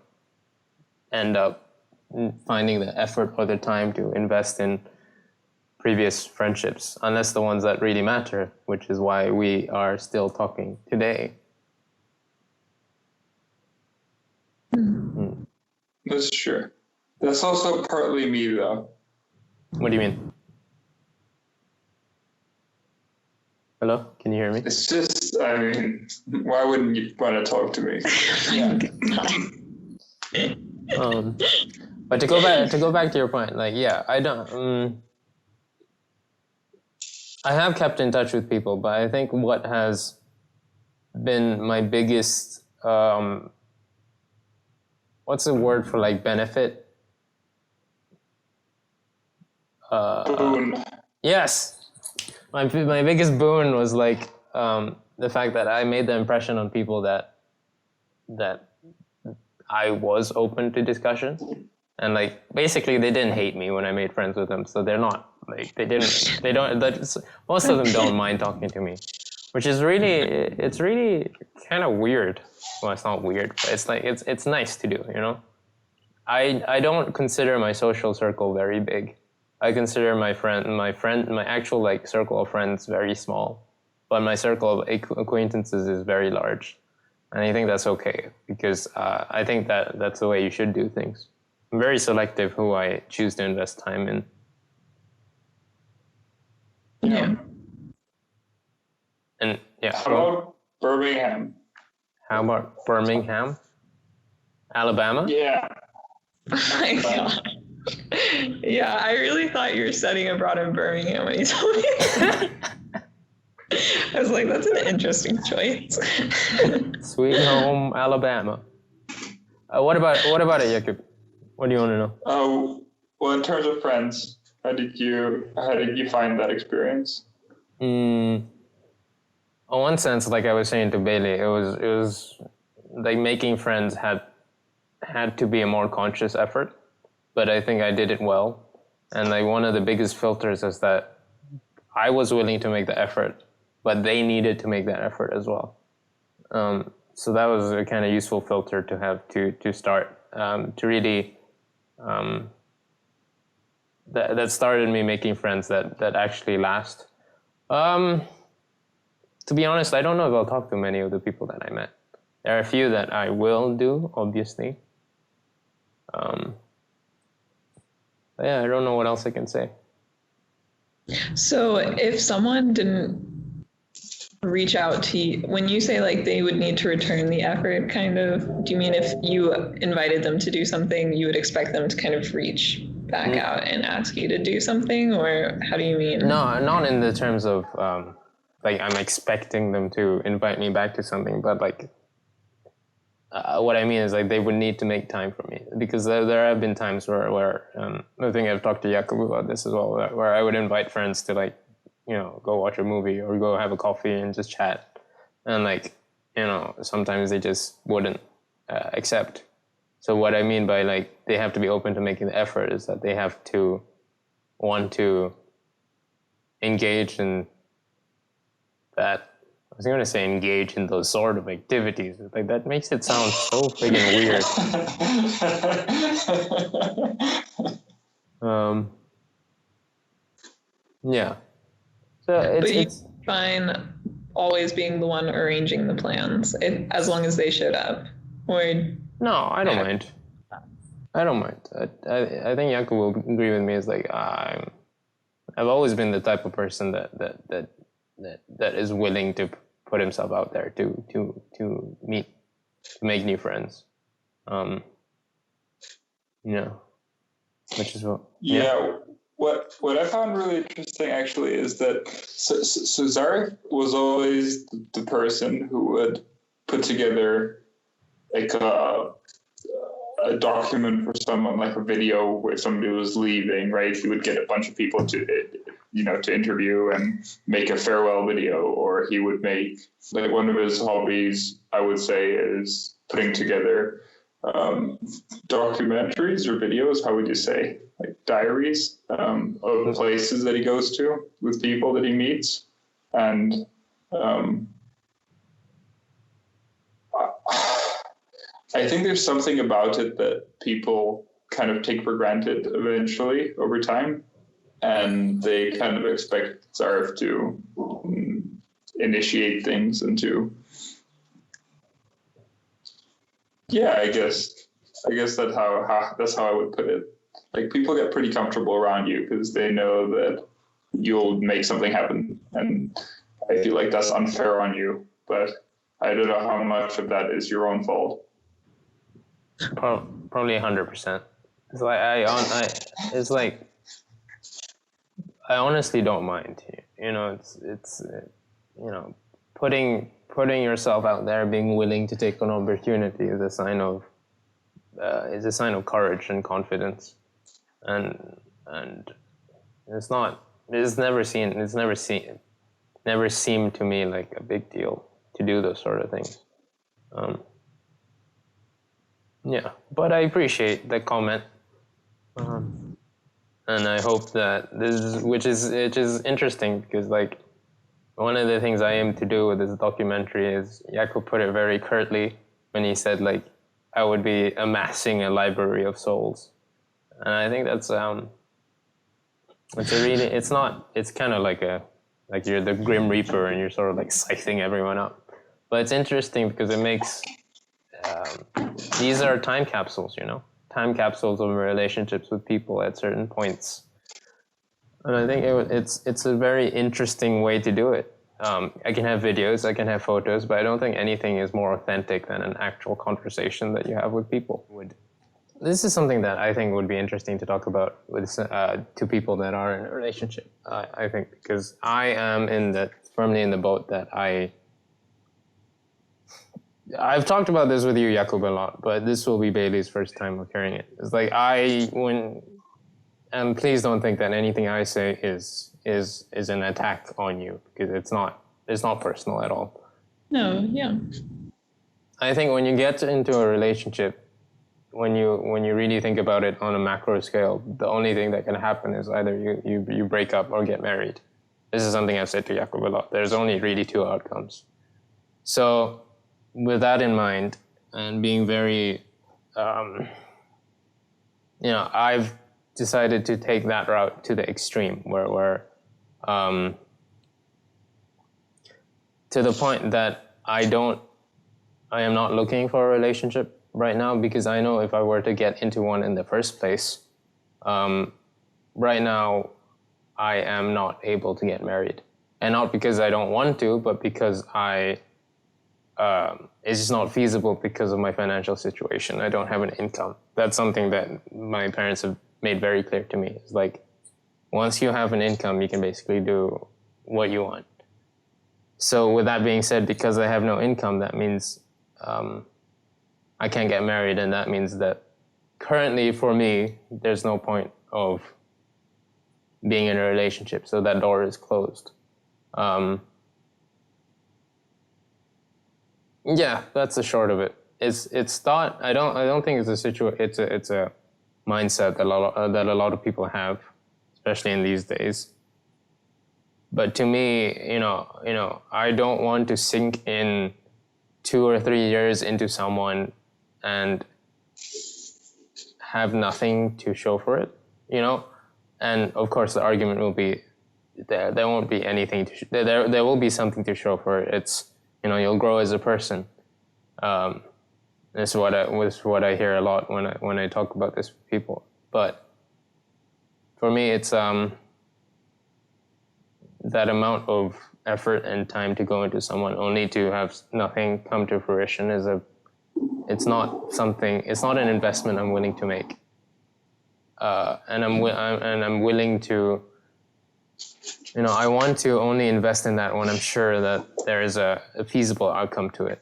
C: end up finding the effort or the time to invest in previous friendships, unless the ones that really matter, which is why we are still talking today.
A: That's true. That's also partly me, though.
C: What do you mean? Hello? Can you hear me?
A: It's just, I mean, why wouldn't you want to talk to me?
C: But to go back to your point, like, yeah, I don't. I have kept in touch with people, but I think what has been my biggest what's the word for like benefit?
A: Boon.
C: Yes. My biggest boon was like the fact that I made the impression on people that I was open to discussion, and like basically they didn't hate me when I made friends with them, so they're not like most of them don't mind talking to me, which is really kind of weird. Well, it's not weird, but it's like it's nice to do, you know. I don't consider my social circle very big. I consider my actual like circle of friends very small, but my circle of acquaintances is very large, and I think that's okay because I think that's the way you should do things. I'm very selective who I choose to invest time in.
B: Yeah.
C: And yeah.
A: How about Birmingham?
C: How about Birmingham, Alabama?
A: Yeah.
B: Oh my God. Yeah, I really thought you were studying abroad in Birmingham when you told me. I was like, that's an interesting choice.
C: Sweet home, Alabama. What about it, Jakub? What do you want to know?
A: Well, in terms of friends, how did you find that experience?
C: In one sense, like I was saying to Bailey, it was like making friends had to be a more conscious effort, but I think I did it well. And like one of the biggest filters is that I was willing to make the effort, but they needed to make that effort as well. So that was a kind of useful filter to have to start to really. That started me making friends that actually last. To be honest, I don't know if I'll talk to many of the people that I met. There are a few that I will do, obviously. But yeah, I don't know what else I can say.
B: So if someone didn't reach out to you, when you say like they would need to return the effort, kind of, do you mean if you invited them to do something, you would expect them to kind of reach back out and ask you to do something, or how do you mean?
C: No, not in the terms of like I'm expecting them to invite me back to something, but like what I mean is like they would need to make time for me, because there have been times where I think I've talked to Jakub about this as well, where I would invite friends to like, you know, go watch a movie or go have a coffee and just chat, and like, you know, sometimes they just wouldn't accept. So what I mean by like they have to be open to making the effort is that they have to want to engage in that. I was going to say engage in those sort of activities. Like that makes it sound so friggin' weird. Yeah. So it's
B: fine always being the one arranging the plans, as long as they showed up. Or
C: no, I don't mind. I don't mind. I think Jakub will agree with me. Is like I've always been the type of person that is willing to put himself out there to meet, to make new friends. You know, which is what.
A: Yeah. What I found really interesting actually is that so Zhariff was always the person who would put together like a document for someone, like a video where somebody was leaving, right? He would get a bunch of people to interview and make a farewell video, or he would make, like, one of his hobbies, I would say, is putting together documentaries or videos, how would you say, like diaries of places that he goes to with people that he meets. And I think there's something about it that people kind of take for granted eventually over time, and they kind of expect Zhariff to initiate things and to, yeah, I guess that's how I would put it. Like, people get pretty comfortable around you because they know that you'll make something happen, and I feel like that's unfair on you, but I don't know how much of that is your own fault.
C: Probably 100%. It's like it's like I honestly don't mind. You know, it's you know, putting yourself out there, being willing to take an opportunity is a sign of is a sign of courage and confidence, and never seemed to me like a big deal to do those sort of things. Yeah, but I appreciate the comment, and I hope that which is interesting, because like one of the things I aim to do with this documentary is, Jakub put it very curtly when he said like I would be amassing a library of souls, and I think that's it's kind of like you're the Grim Reaper and you're sort of like scything everyone up, but it's interesting because it makes these are time capsules, time capsules of relationships with people at certain points. And I think it's a very interesting way to do it. I can have videos, I can have photos, but I don't think anything is more authentic than an actual conversation that you have with people. This is something that I think would be interesting to talk about with to people that are in a relationship. I think, because I am firmly in the boat that I've talked about this with you, Jakub, a lot, but this will be Bailey's first time of hearing it. It's like and please don't think that anything I say is an attack on you, because it's not personal at all.
B: No, yeah. I
C: think when you get into a relationship, when you really think about it on a macro scale, the only thing that can happen is either you break up or get married. This is something I've said to Jakub a lot. There's only really two outcomes. So with that in mind, and being very, I've decided to take that route to the extreme, where to the point that I am not looking for a relationship right now, because I know if I were to get into one in the first place, right now I am not able to get married. And not because I don't want to, but because it's just not feasible because of my financial situation. I don't have an income. That's something that my parents have made very clear to me. It's like, once you have an income, you can basically do what you want. So with that being said, because I have no income, that means I can't get married, and that means that currently for me, there's no point of being in a relationship. So that door is closed. Yeah, that's the short of it. It's thought. I don't think it's a mindset that a lot of people have, especially in these days. But to me, I don't want to sink in 2 or 3 years into someone and have nothing to show for it, And of course, the argument will be there won't be anything there will be something to show for it. It's you'll grow as a person. This is what I hear a lot when I talk about this with people. But for me, it's that amount of effort and time to go into someone only to have nothing come to fruition it's not an investment I'm willing to make. And I'm willing to, I want to only invest in that when I'm sure that there is a feasible outcome to it.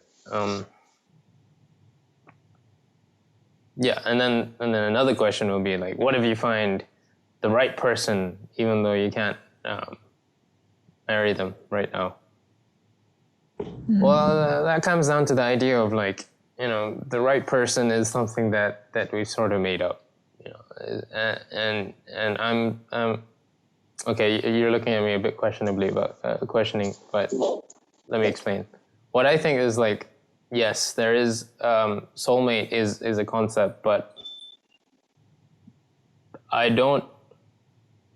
C: Yeah, and then another question will be like, what if you find the right person, even though you can't marry them right now? Mm-hmm. Well, that comes down to the idea of like, the right person is something that we've sort of made up, and I'm okay. You're looking at me a bit questionably about questioning, but let me explain. What I think is like, yes, there is soulmate is a concept, but I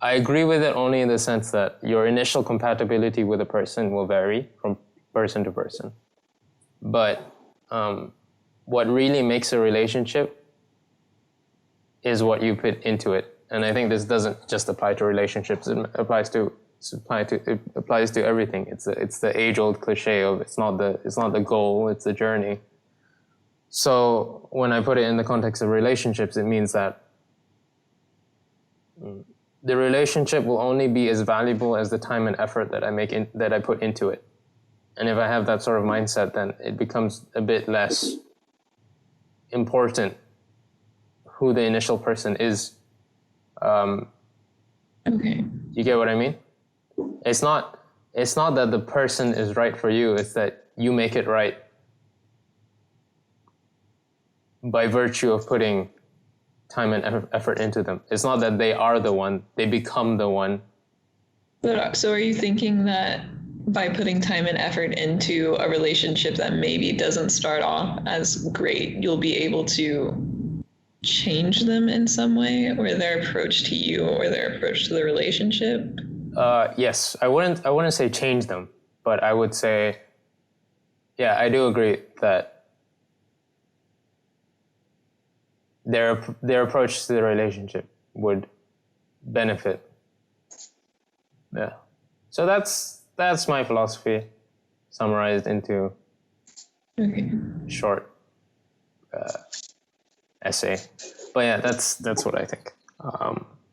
C: agree with it only in the sense that your initial compatibility with a person will vary from person to person. But what really makes a relationship is what you put into it. And I think this doesn't just apply to relationships. It applies to everything. It's the age-old cliche of it's not the goal, it's the journey. So when I put it in the context of relationships, it means that the relationship will only be as valuable as the time and effort that I put into it. And if I have that sort of mindset, then it becomes a bit less important who the initial person is.
B: Okay.
C: You get what I mean? It's not that the person is right for you, it's that you make it right by virtue of putting time and effort into them. It's not that they are the one, they become the one.
B: But so are you thinking that by putting time and effort into a relationship that maybe doesn't start off as great, you'll be able to change them in some way, or their approach to you, or their approach to the relationship?
C: Yes, I wouldn't say change them, but I would say, yeah, I do agree that their approach to the relationship would benefit. Yeah. So that's my philosophy, summarized into short essay. But yeah, that's what I think.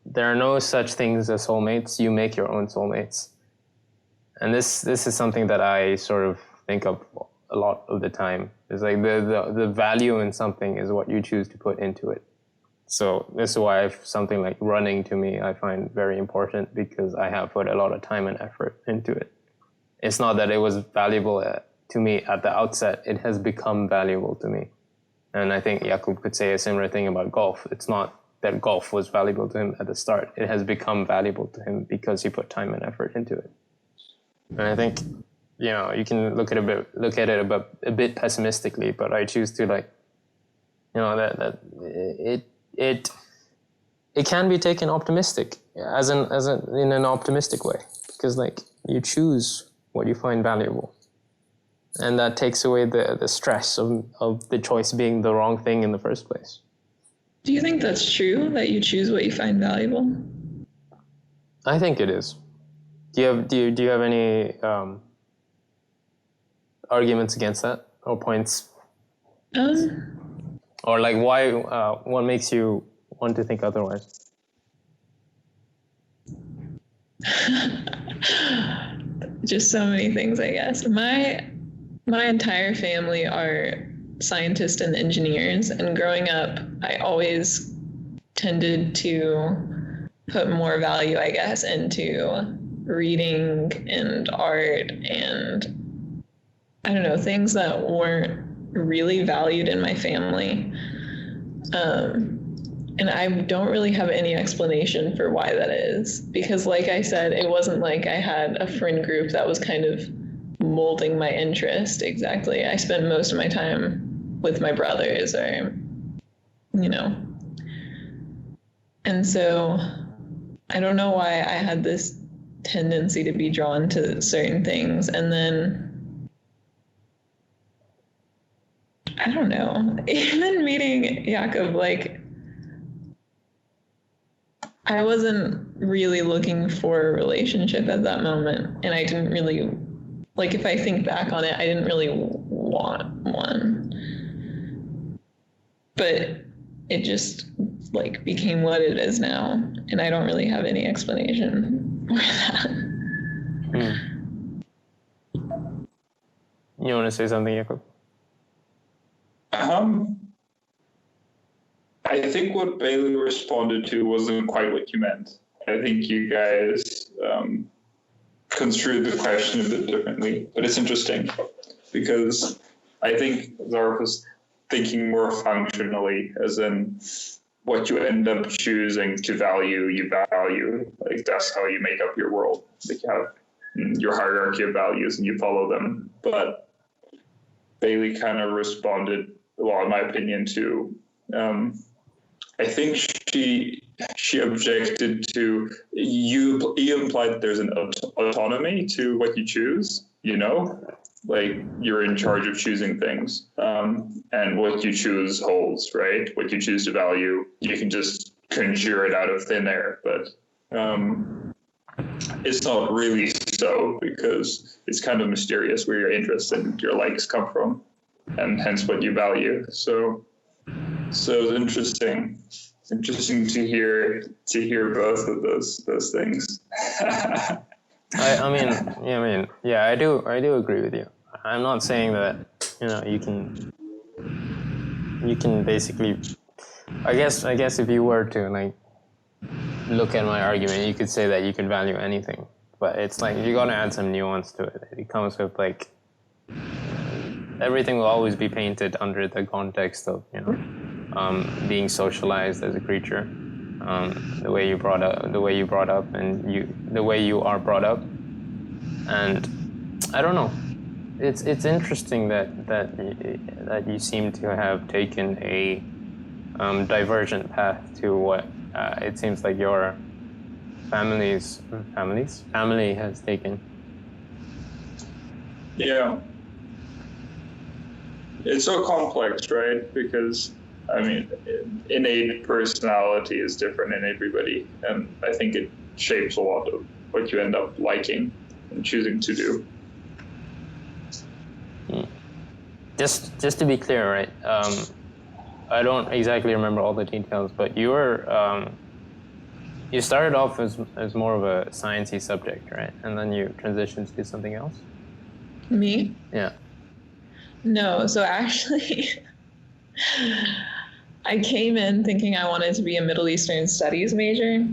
C: There are no such things as soulmates. You make your own soulmates. And this is something that I sort of think of a lot of the time. It's like the value in something is what you choose to put into it. So this is why something like running to me, I find very important, because I have put a lot of time and effort into it. It's not that it was valuable to me at the outset. It has become valuable to me. And I think Jakub could say a similar thing about golf. It's not that golf was valuable to him at the start. It has become valuable to him because he put time and effort into it. And I think, you can look at it a bit pessimistically, but I choose to that it can be taken optimistic in an optimistic way, because you choose what you find valuable, and that takes away the stress of the choice being the wrong thing in the first place.
B: Do you think that's true, that you choose what you find valuable?
C: I think it is. Do you have any arguments against that, or points? Or why? What makes you want to think otherwise?
B: Just so many things, I guess. My entire family are scientists and engineers, and growing up, I always tended to put more value, I guess, into reading and art and, I don't know, things that weren't really valued in my family. And I don't really have any explanation for why that is, because like I said, it wasn't like I had a friend group that was kind of molding my interest exactly. I spent most of my time with my brothers, or, and so I don't know why I had this tendency to be drawn to certain things. And then, I don't know, even meeting Jakub, I wasn't really looking for a relationship at that moment. And I didn't really, if I think back on it, I didn't really want one. But it just, became what it is now. And I don't really have any explanation for that.
C: You want to say something, Jakub?
A: I think what Bailey responded to wasn't quite what you meant. I think you guys construed the question a bit differently, but it's interesting because I think Zhariff was thinking more functionally, as in what you end up choosing to value, you value. That's how you make up your world. You have your hierarchy of values and you follow them. But Bailey kind of responded, well, in my opinion, to I think she objected to you implied that there's an autonomy to what you choose, you're in charge of choosing things, and what you choose holds, right? What you choose to value, you can just conjure it out of thin air, but it's not really so, because it's kind of mysterious where your interests and your likes come from, and hence what you value. So it's interesting. It's interesting to hear both of those things.
C: I do agree with you. I'm not saying that you can basically I guess if you were to like look at my argument, you could say that you can value anything, but it's like you got to add some nuance to it. It comes with like everything will always be painted under the context of being socialized as a creature, the way you brought up, and the way you are brought up, and I don't know. It's interesting that you seem to have taken a divergent path to what it seems like your family has taken.
A: Yeah. It's so complex, right? Because, I mean, innate personality is different in everybody. And I think it shapes a lot of what you end up liking and choosing to do.
C: Just to be clear, right? I don't exactly remember all the details, but you started off as more of a sciencey subject, right? And then you transitioned to something else?
B: Me?
C: Yeah.
B: No, so actually, I came in thinking I wanted to be a Middle Eastern Studies major.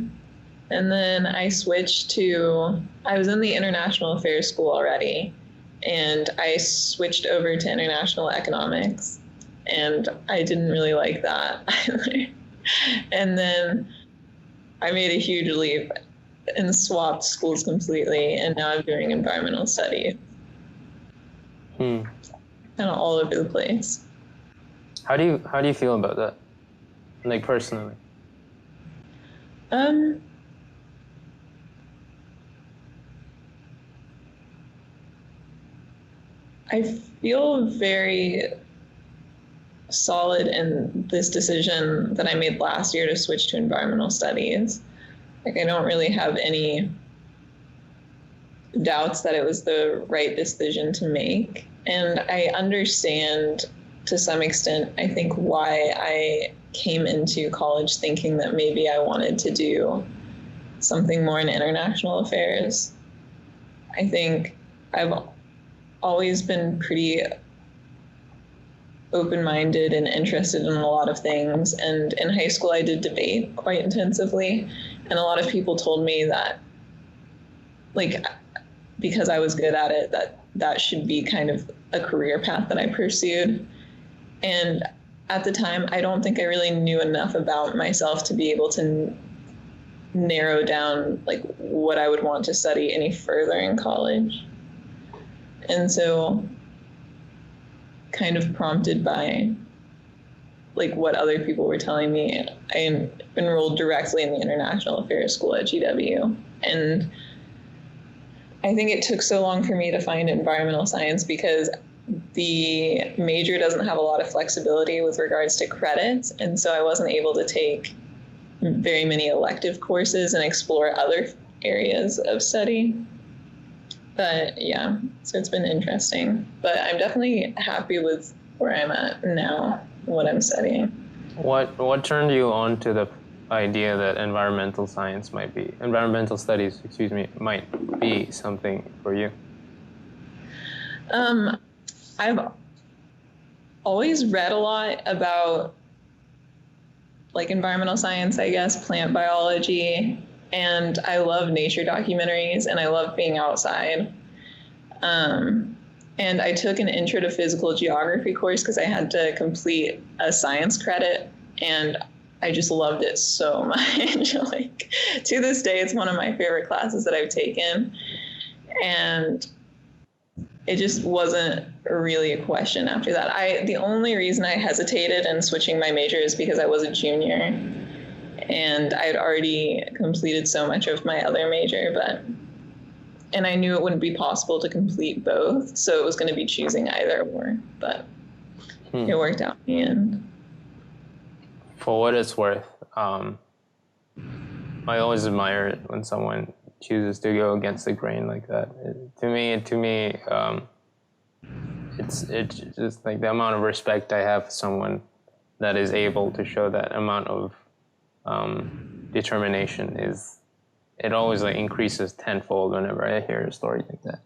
B: And then I switched I was in the International Affairs School already, and I switched over to International Economics, and I didn't really like that either. And then I made a huge leap and swapped schools completely, and now I'm doing environmental studies. Kind of all over the place.
C: How do you feel about that, like personally?
B: I feel very solid in this decision that I made last year to switch to environmental studies. Like, I don't really have any doubts that it was the right decision to make. And I understand to some extent, I think, why I came into college thinking that maybe I wanted to do something more in international affairs. I think I've always been pretty open-minded and interested in a lot of things. And in high school, I did debate quite intensively. And a lot of people told me that, like, because I was good at it, that should be kind of a career path that I pursued. And at the time, I don't think I really knew enough about myself to be able to narrow down like what I would want to study any further in college. And so, kind of prompted by like what other people were telling me, I enrolled directly in the International Affairs School at GW. And I think it took so long for me to find environmental science because the major doesn't have a lot of flexibility with regards to credits. And so I wasn't able to take very many elective courses and explore other areas of study. But yeah, so it's been interesting. But I'm definitely happy with where I'm at now, what I'm studying.
C: What turned you on to the idea that environmental studies, might be something for you?
B: I've always read a lot about like environmental science, I guess, plant biology, and I love nature documentaries and I love being outside. And I took an intro to physical geography course because I had to complete a science credit, and I just loved it so much. Like, to this day, it's one of my favorite classes that I've taken. And it just wasn't really a question after that. The only reason I hesitated in switching my major is because I was a junior and I had already completed so much of my other major, and I knew it wouldn't be possible to complete both. So it was going to be choosing either or, but it worked out in the end.
C: For what it's worth, I always admire it when someone chooses to go against the grain like that. To me, it's just like the amount of respect I have for someone that is able to show that amount of determination it always like increases tenfold whenever I hear a story like that,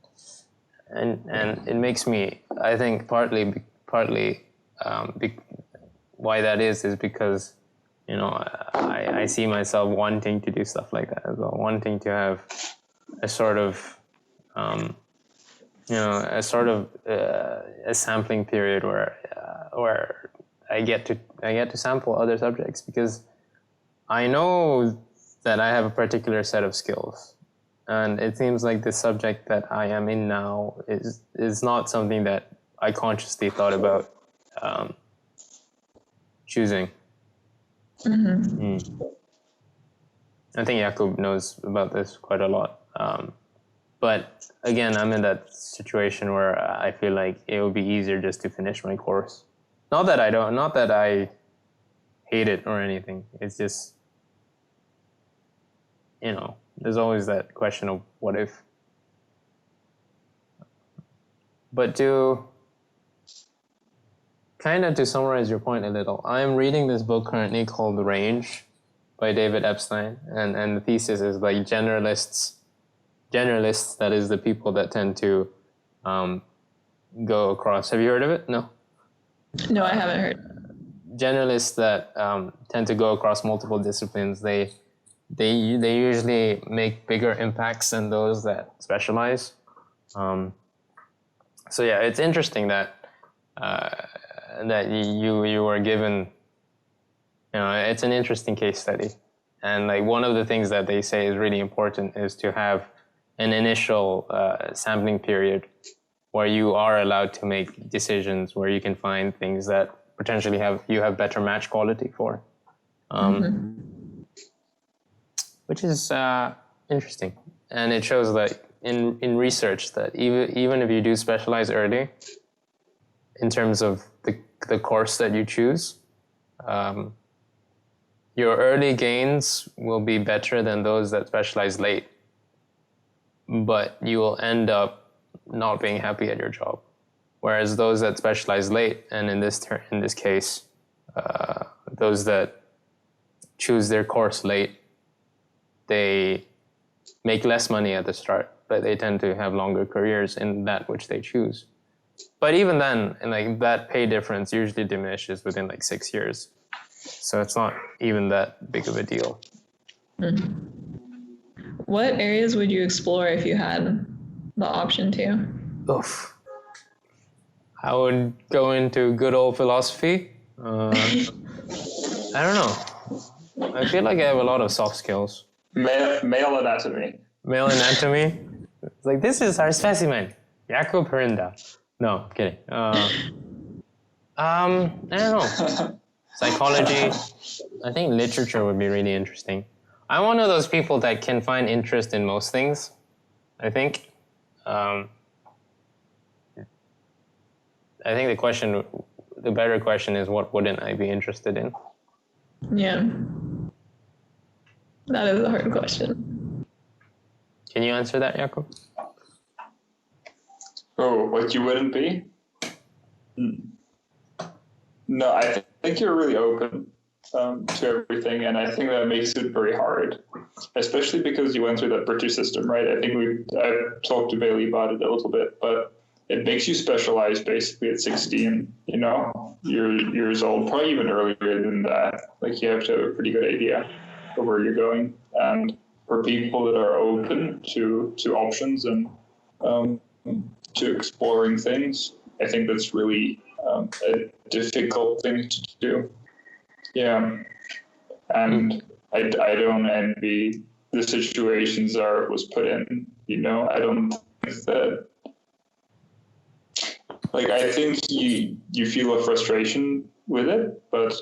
C: and it makes me, I think, partly why that is because, you know, I see myself wanting to do stuff like that as well, wanting to have a sort of, a sampling period where I get to sample other subjects, because I know that I have a particular set of skills, and it seems like the subject that I am in now is not something that I consciously thought about choosing. Mm-hmm. I think Jakub knows about this quite a lot. But again, I'm in that situation where I feel like it would be easier just to finish my course. Not that I hate it or anything. It's just, you know, there's always that question of what if. But to summarize your point a little, I'm reading this book currently called Range by David Epstein, and the thesis is like generalists, that is the people that tend to go across. Have you heard of it? No,
B: I haven't heard.
C: Generalists that tend to go across multiple disciplines, they usually make bigger impacts than those that specialize. So yeah, it's interesting that you were given, you know, it's an interesting case study. And like one of the things that they say is really important is to have an initial sampling period where you are allowed to make decisions, where you can find things that potentially you have better match quality for, which is interesting. And it shows that in research that even if you do specialize early, in terms of the course that you choose, your early gains will be better than those that specialize late. But you will end up not being happy at your job. Whereas those that specialize late, and in this case, those that choose their course late, they make less money at the start, but they tend to have longer careers in that which they choose. But even then, and like that pay difference usually diminishes within like 6 years. So it's not even that big of a deal.
B: Mm-hmm. What areas would you explore if you had the option to?
C: Oof. I would go into good old philosophy. I don't know. I feel like I have a lot of soft skills.
A: Male anatomy.
C: Male anatomy? It's like, this is our specimen. Jakub Hrinda. No, kidding. I don't know. Psychology. I think literature would be really interesting. I'm one of those people that can find interest in most things, I think. I think the better question is, what wouldn't I be interested in?
B: Yeah. That is a hard question.
C: Can you answer that, Jakub?
A: Oh, what you wouldn't be? No, I think you're really open to everything, and I think that makes it very hard, especially because you went through that British system, right? I think I've talked to Bailey about it a little bit, but it makes you specialize basically at 16, you know, years old, probably even earlier than that. Like, you have to have a pretty good idea of where you're going. And for people that are open to options and to exploring things, I think that's really a difficult thing to do. Yeah. And I don't envy the situations Zhariff was put in, you know. I don't think that, like, I think you feel a frustration with it, but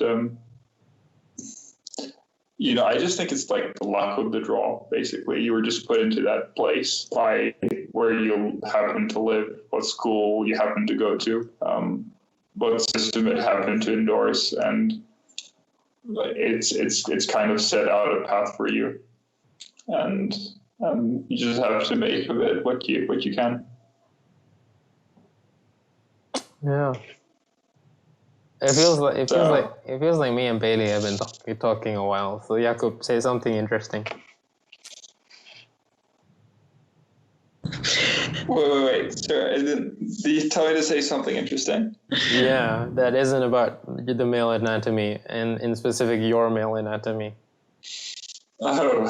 A: you know, I just think it's like the luck of the draw, basically. You were just put into that place by where you happen to live, what school you happen to go to, what system it happened to endorse, and it's kind of set out a path for you. And you just have to make of it what you can.
C: Yeah. It feels like me and Bailey have been talking a while. So Jakub, say something interesting.
A: Wait. Sorry, did you tell me to say something interesting?
C: Yeah, that isn't about the male anatomy, and in specific your male anatomy.
A: Oh,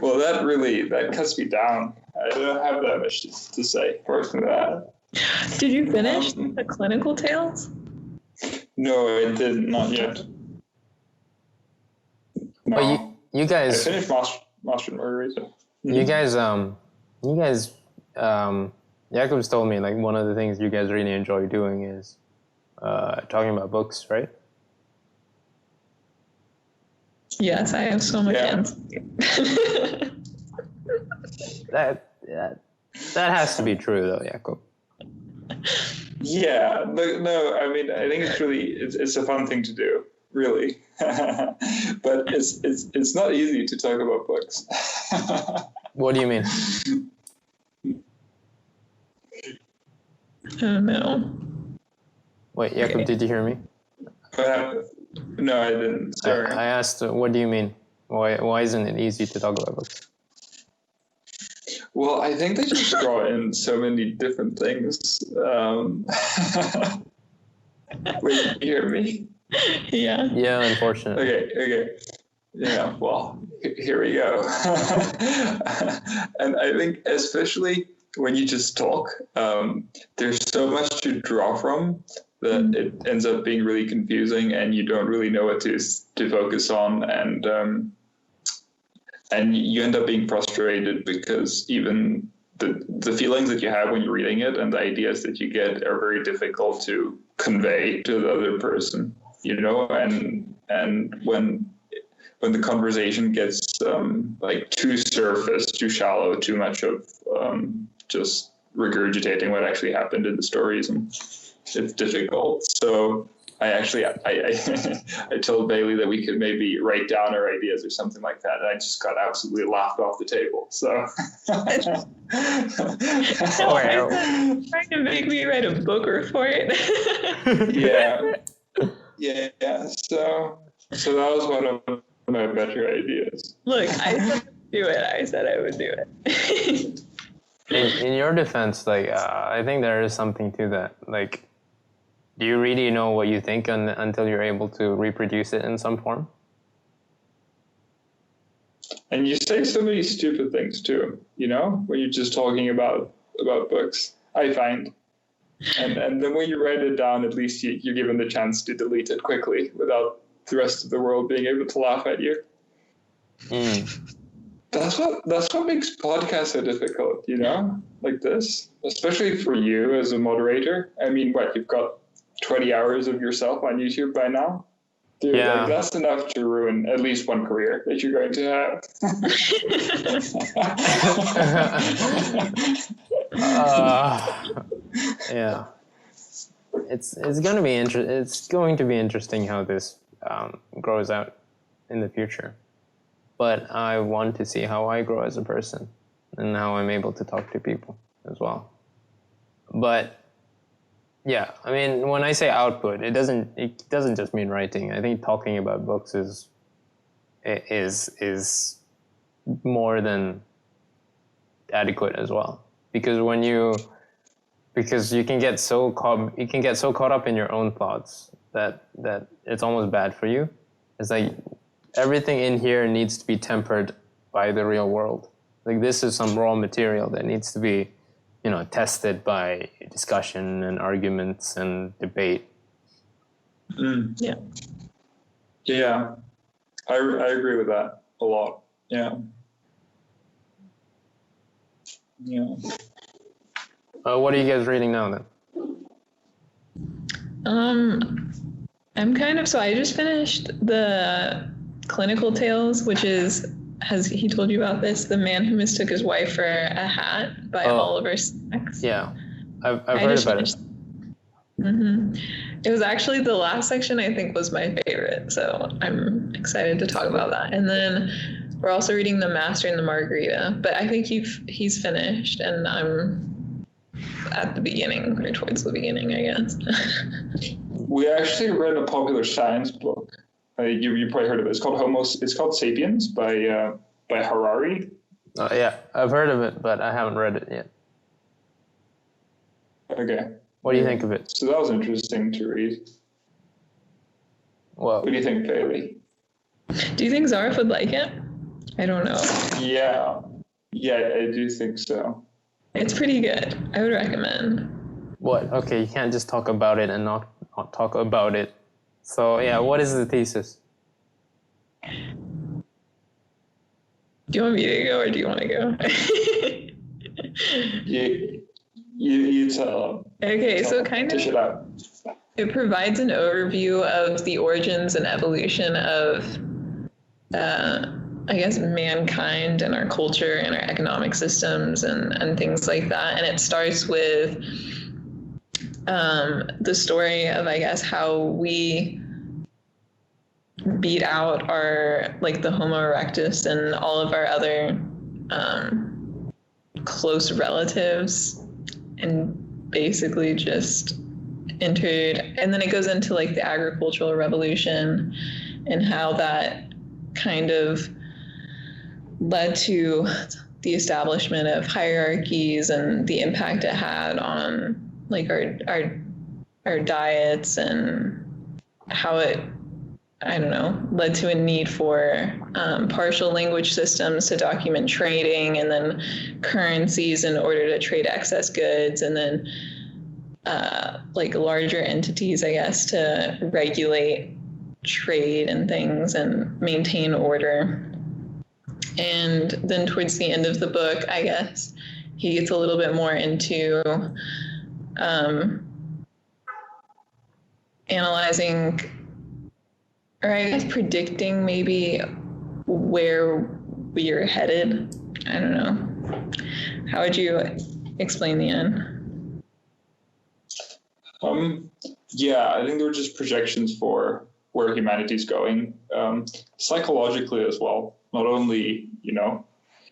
A: well, that cuts me down. I don't have that much to say for that.
B: Did you finish the clinical tales?
A: No, I did not yet. No.
C: But you guys,
A: I finished Master and Margarita.
C: you guys, Jakub's told me like one of the things you guys really enjoy doing is talking about books, right?
B: Yes, I have so much answer.
C: That has to be true though, Jakub.
A: Yeah, no, I mean, I think it's a fun thing to do, really. But it's not easy to talk about books.
C: What do you mean?
B: I don't know.
C: Wait, Jakub, did you hear me?
A: No, I didn't. Sorry.
C: I asked, what do you mean? Why isn't it easy to talk about books?
A: Well, I think they just draw in so many different things. Wait, you hear me?
B: Yeah.
C: Yeah, unfortunately.
A: Okay. Yeah, well, here we go. And I think especially when you just talk, there's so much to draw from that it ends up being really confusing, and you don't really know what to focus on, and you end up being frustrated because even the feelings that you have when you're reading it and the ideas that you get are very difficult to convey to the other person, and when the conversation gets like too surface, too shallow, too much of just regurgitating what actually happened in the stories, and it's difficult. So I told Bailey that we could maybe write down our ideas or something like that, and I just got absolutely laughed off the table. So
B: Trying to make me write a book report.
A: yeah. So that was one of my better ideas.
B: Look, I said do it. I said I would do it.
C: In your defense, like I think there is something to that. Like, do you really know what you think until you're able to reproduce it in some form?
A: And you say so many stupid things too, when you're just talking about books, I find. And then when you write it down, at least you're given the chance to delete it quickly without the rest of the world being able to laugh at you. That's what makes podcasts so difficult, like this, especially for you as a moderator. I mean, you've got 20 hours of yourself on YouTube by now? Dude,
C: yeah.
A: That's enough to ruin at least one career that you're going to have.
C: Yeah. It's going to be It's going to be interesting how this grows out in the future. But I want to see how I grow as a person and how I'm able to talk to people as well. But yeah, I mean, when I say output, it doesn't just mean writing. I think talking about books is more than adequate as well, because you can get so caught up in your own thoughts that it's almost bad for you. It's like everything in here needs to be tempered by the real world. Like, this is some raw material that needs to be tested by discussion and arguments and debate.
B: Yeah.
A: Yeah. I agree with that a lot. Yeah. Yeah.
C: What are you guys reading now then?
B: I just finished the Clinical Tales, which has he told you about this? The Man Who Mistook His Wife for a Hat by Oliver Sacks.
C: Yeah, I've heard about it.
B: Mm-hmm. It was actually the last section I think was my favorite, so I'm excited to talk about that. And then we're also reading The Master and the Margarita, but I think he's finished, and I'm at the beginning, or towards the beginning, I guess.
A: We actually read a popular science book. You probably heard of it. It's called Sapiens by Harari.
C: Yeah, I've heard of it, but I haven't read it yet.
A: Okay.
C: What do you think of it?
A: So that was interesting to read.
C: Well,
A: What do you think, Bailey?
B: Do you think Zhariff would like it? I don't know.
A: Yeah, I do think so.
B: It's pretty good. I would recommend.
C: what? Okay, you can't just talk about it and not talk about it. So yeah, what is the thesis?
B: Do you want me to go or do you want to go?
A: You tell.
B: Okay, so kind
A: Dish it
B: of
A: out.
B: it provides an overview of the origins and evolution of, I guess, mankind and our culture and our economic systems and things like that. And it starts with the story of, I guess, how we beat out our, like, the Homo erectus and all of our other close relatives, and basically just entered. And then it goes into like the agricultural revolution and how that kind of led to the establishment of hierarchies and the impact it had on like our diets, and how it, I don't know, led to a need for partial language systems to document trading, and then currencies in order to trade excess goods, and then like larger entities, I guess, to regulate trade and things and maintain order. And then towards the end of the book, I guess, he gets a little bit more into analyzing, or I guess predicting maybe where we are headed. I don't know. How would you explain the end?
A: Yeah, I think they were just projections for where humanity's going, psychologically as well. Not only, it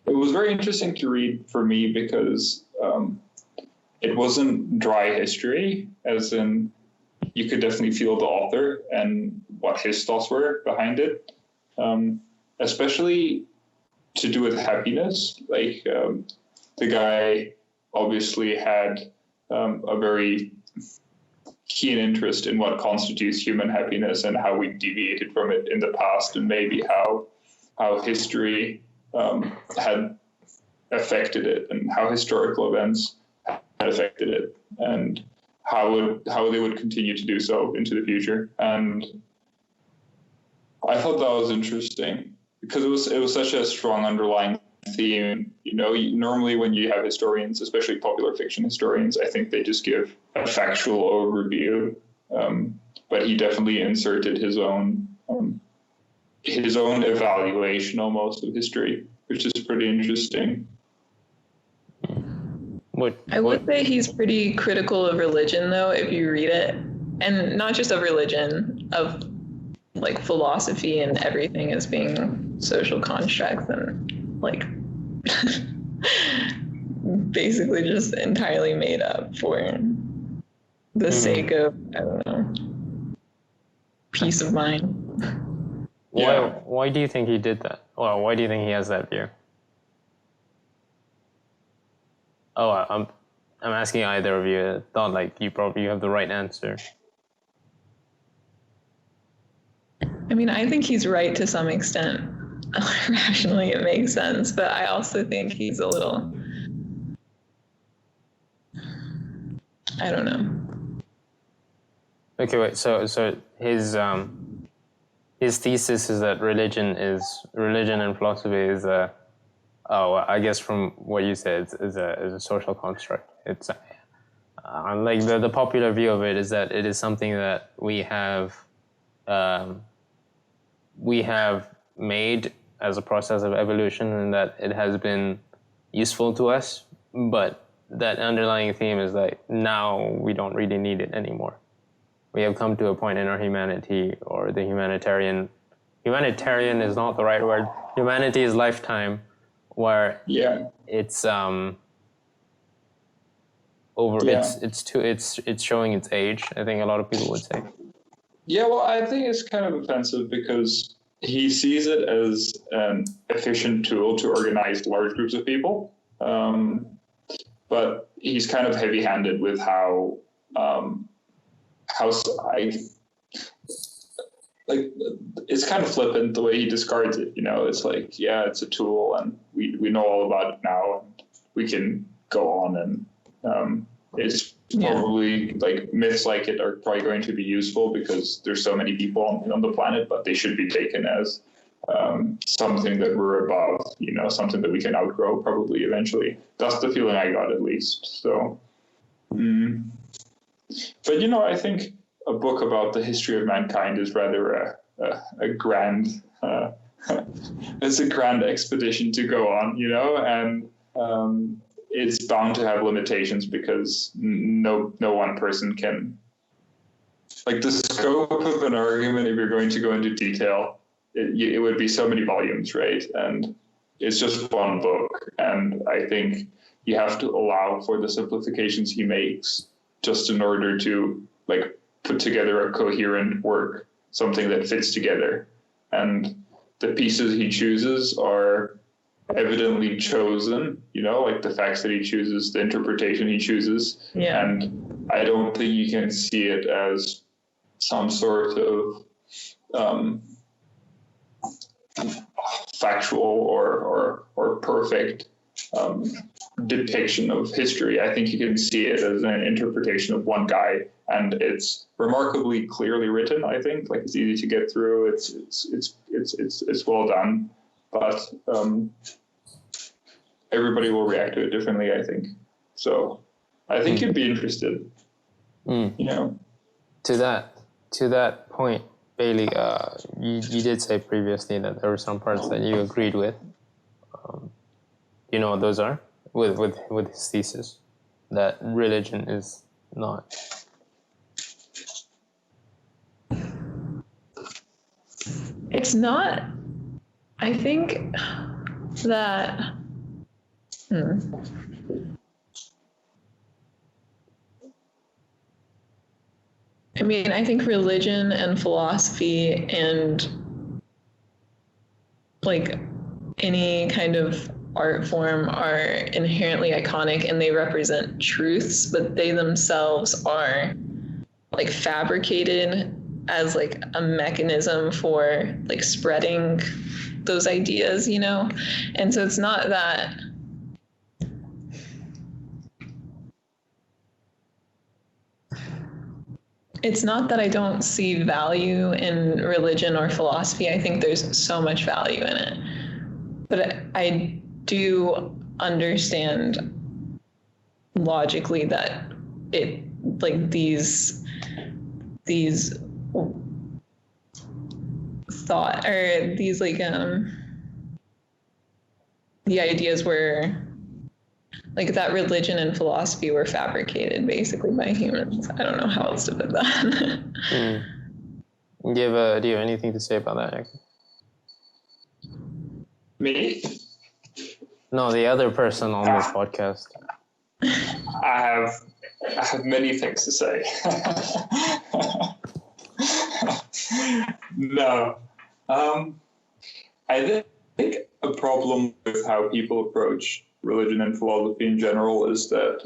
A: was very interesting to read for me because it wasn't dry history, as in you could definitely feel the author and what his thoughts were behind it, especially to do with happiness. Like the guy obviously had a very keen interest in what constitutes human happiness and how we deviated from it in the past, and maybe how history had affected it, and how historical events had affected it, and how they would continue to do so into the future. And I thought that was interesting because it was such a strong underlying theme. Normally when you have historians, especially popular fiction historians, I think they just give a factual overview, but he definitely inserted his own evaluation almost of history, which is pretty interesting.
B: I would say he's pretty critical of religion, though, if you read it, and not just of religion, of like philosophy and everything as being social constructs and like basically just entirely made up for the sake of, I don't know, peace of mind.
C: Why do you think he did that? Well, why do you think he has that view? Oh, I'm asking either of you. I thought like you have the right answer.
B: I mean, I think he's right to some extent. Rationally, it makes sense, but I also think he's a little, I don't know.
C: Okay, wait. So his thesis is that religion and philosophy is I guess from what you said, is a social construct. It's like the popular view of it is that it is something that we have made as a process of evolution, and that it has been useful to us, but that underlying theme is like now we don't really need it anymore. We have come to a point in our humanity, or the humanitarian is not the right word. Humanity's lifetime, where it's it's showing its age. I think a lot of people would say.
A: Yeah, well, I think it's kind of offensive because he sees it as an efficient tool to organize large groups of people, but he's kind of heavy-handed with how it's kind of flippant the way he discards it. It's like, yeah, it's a tool, and we know all about it now, and we can go on, and it's probably like myths like it are probably going to be useful because there's so many people on the planet, but they should be taken as something that we're above, something that we can outgrow probably eventually. That's the feeling I got, at least. So, but I think a book about the history of mankind is rather a grand it's a grand expedition to go on, and it's bound to have limitations because no one person can, like, the scope of an argument, if you're going to go into detail, it would be so many volumes, right? And it's just one book, and I think you have to allow for the simplifications he makes just in order to put together a coherent work, something that fits together. And the pieces he chooses are evidently chosen, like the facts that he chooses, the interpretation he chooses.
B: Yeah.
A: And I don't think you can see it as some sort of factual or perfect depiction of history. I think you can see it as an interpretation of one guy, and it's remarkably clearly written. I think, it's easy to get through. It's well done, but everybody will react to it differently, I think. So I think you'd be interested.
C: To that point, Bailey, you did say previously that there were some parts that you agreed with. You know what those are? With his thesis, that religion is not.
B: It's not. I think that. I mean, I think religion and philosophy and any kind of art form are inherently iconic, and they represent truths, but they themselves are fabricated as a mechanism for spreading those ideas, and so it's not that I don't see value in religion or philosophy. I think there's so much value in it, but I do understand logically that it these thought, or these the ideas were that religion and philosophy were fabricated basically by humans. I don't know how else to put that.
C: Do you have anything to say about that, Jakub?
A: Me?
C: No, the other person on this podcast.
A: I have many things to say. No. I think a problem with how people approach religion and philosophy in general is that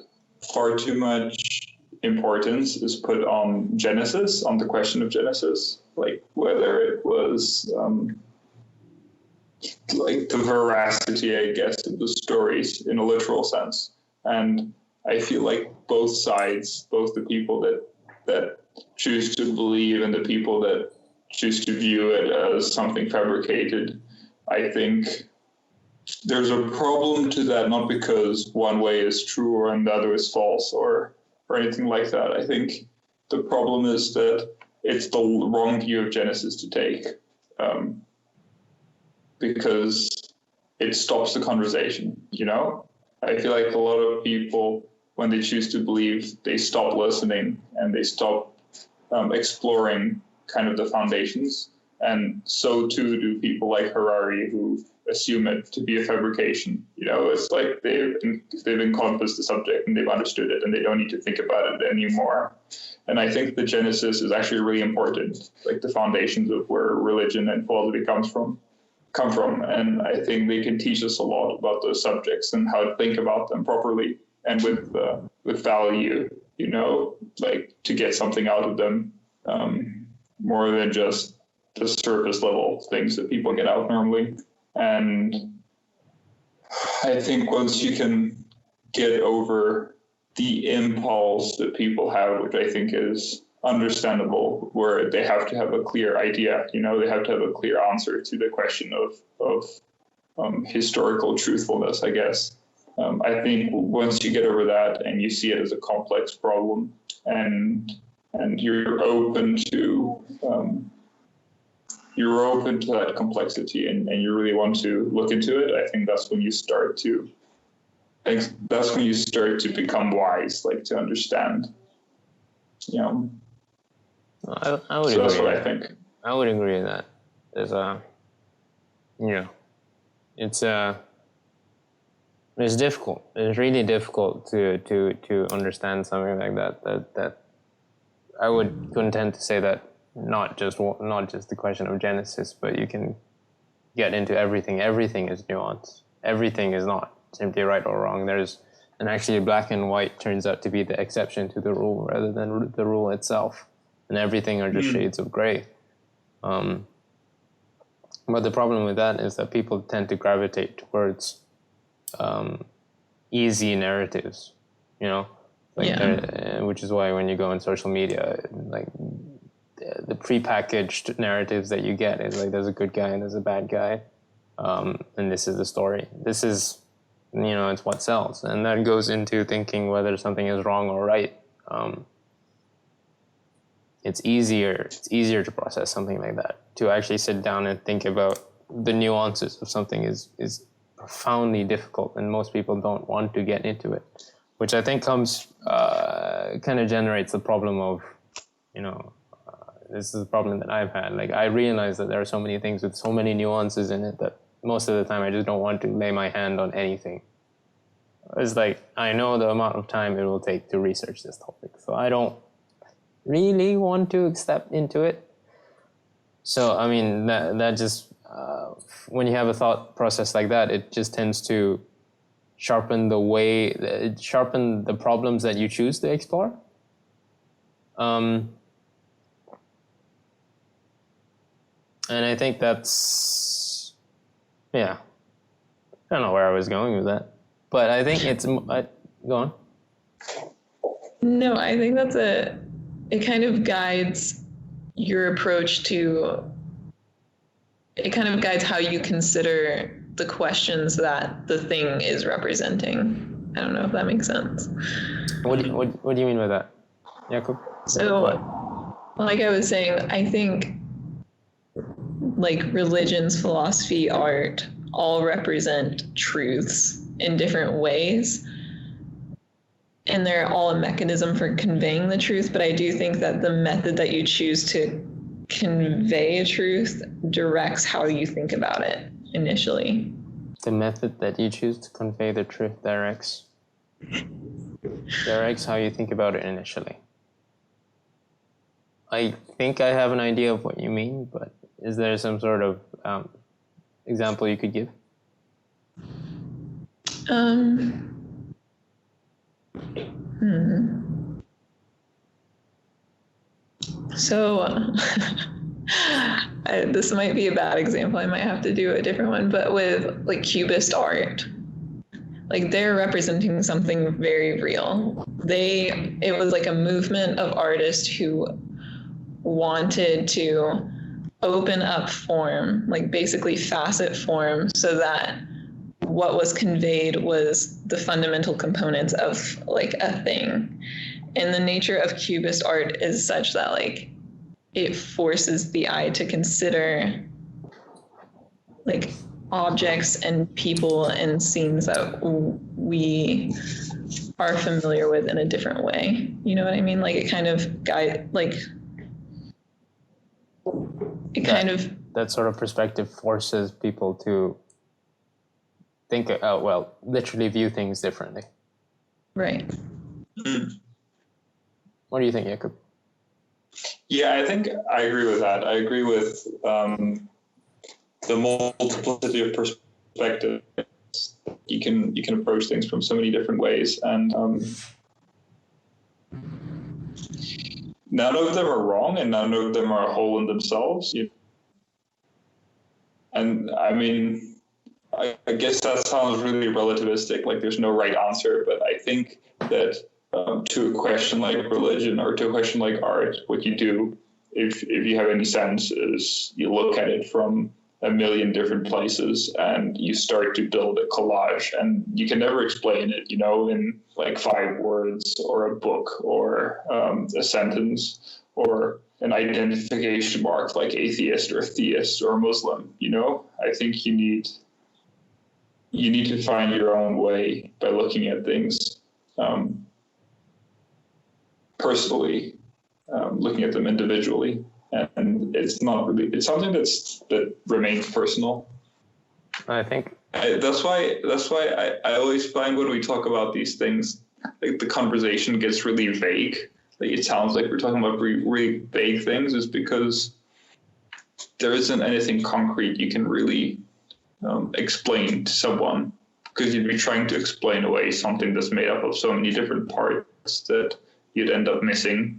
A: far too much importance is put on Genesis, on the question of Genesis, whether it was the veracity, I guess, of the stories in a literal sense. And I feel like both sides, both the people that choose to believe and the people that choose to view it as something fabricated, I think there's a problem to that, not because one way is true or another is false or anything like that. I think the problem is that it's the wrong view of Genesis to take, because it stops the conversation, I feel like a lot of people, when they choose to believe, they stop listening and they stop exploring kind of the foundations. And so too do people like Harari, who assume it to be a fabrication. It's like they've encompassed the subject and they've understood it and they don't need to think about it anymore. And I think the genesis is actually really important, like the foundations of where religion and philosophy come from. And I think they can teach us a lot about those subjects and how to think about them properly and with value, like to get something out of them, more than just the surface level things that people get out normally. And I think once you can get over the impulse that people have, which I think is understandable, where they have to have a clear idea, they have to have a clear answer to the question of historical truthfulness, I guess. I think once you get over that and you see it as a complex problem and you're open to that complexity and you really want to look into it, I think that's when you start to become wise, like to understand.
C: I would
A: so
C: agree.
A: That's what I think.
C: I would agree with that. It's difficult. It's really difficult to understand something like that. That I would contend to say that not just the question of Genesis, but you can get into everything. Everything is nuance. Everything is not simply right or wrong. And actually black and white turns out to be the exception to the rule rather than the rule itself. And everything are just shades of gray. But the problem with that is that people tend to gravitate towards easy narratives, which is why when you go on social media, like the prepackaged narratives that you get is like there's a good guy and there's a bad guy, and this is the story. This is, it's what sells, and that goes into thinking whether something is wrong or right. It's easier to process something like that. To actually sit down and think about the nuances of something is profoundly difficult, and most people don't want to get into it, which I think kind of generates the problem of, this is the problem that I've had. Like, I realize that there are so many things with so many nuances in it that most of the time I just don't want to lay my hand on anything. It's like, I know the amount of time it will take to research this topic, so I don't really want to step into it. So, I mean, that just, when you have a thought process like that, it just tends to sharpen the problems that you choose to explore. And I think that's, I don't know where I was going with that, but I think go on.
B: No, I think it kind of guides your approach it kind of guides how you consider the questions that the thing is representing. I don't know if that makes sense.
C: What do you mean by that, Jakub?
B: So, like I was saying, I think like religions, philosophy, art all represent truths in different ways. And they're all a mechanism for conveying the truth. But I do think that the method that you choose to convey a truth directs how you think about it initially.
C: The method that you choose to convey the truth directs how you think about it initially. I think I have an idea of what you mean, but is there some sort of example you could give?
B: So this might be a bad example. I might have to do a different one, but with like Cubist art, like they're representing something very real. It was like a movement of artists who wanted to open up form, like basically facet form, so that what was conveyed was the fundamental components of like a thing. And the nature of Cubist art is such that like it forces the eye to consider like objects and people and scenes that we are familiar with in a different way. You know what I mean? Like it kind of
C: that sort of perspective forces people to think, literally view things differently.
B: Right.
C: What do you think, Jakub?
A: Yeah, I think I agree with that. I agree with the multiplicity of perspectives. You can approach things from so many different ways, and none of them are wrong, and none of them are a whole in themselves. And I mean, I guess that sounds really relativistic, like there's no right answer, but I think that to a question like religion or to a question like art, what you do, if you have any sense, is you look at it from a million different places and you start to build a collage, and you can never explain it, in like 5 words or a book or a sentence or an identification mark like atheist or theist or Muslim. I think you need to find your own way by looking at things personally, looking at them individually. And it's something that remains personal.
C: I think
A: that's why I always find when we talk about these things, like the conversation gets really vague. Like it sounds like we're talking about really vague things, is because there isn't anything concrete you can really explain to someone, because you'd be trying to explain away something that's made up of so many different parts that you'd end up missing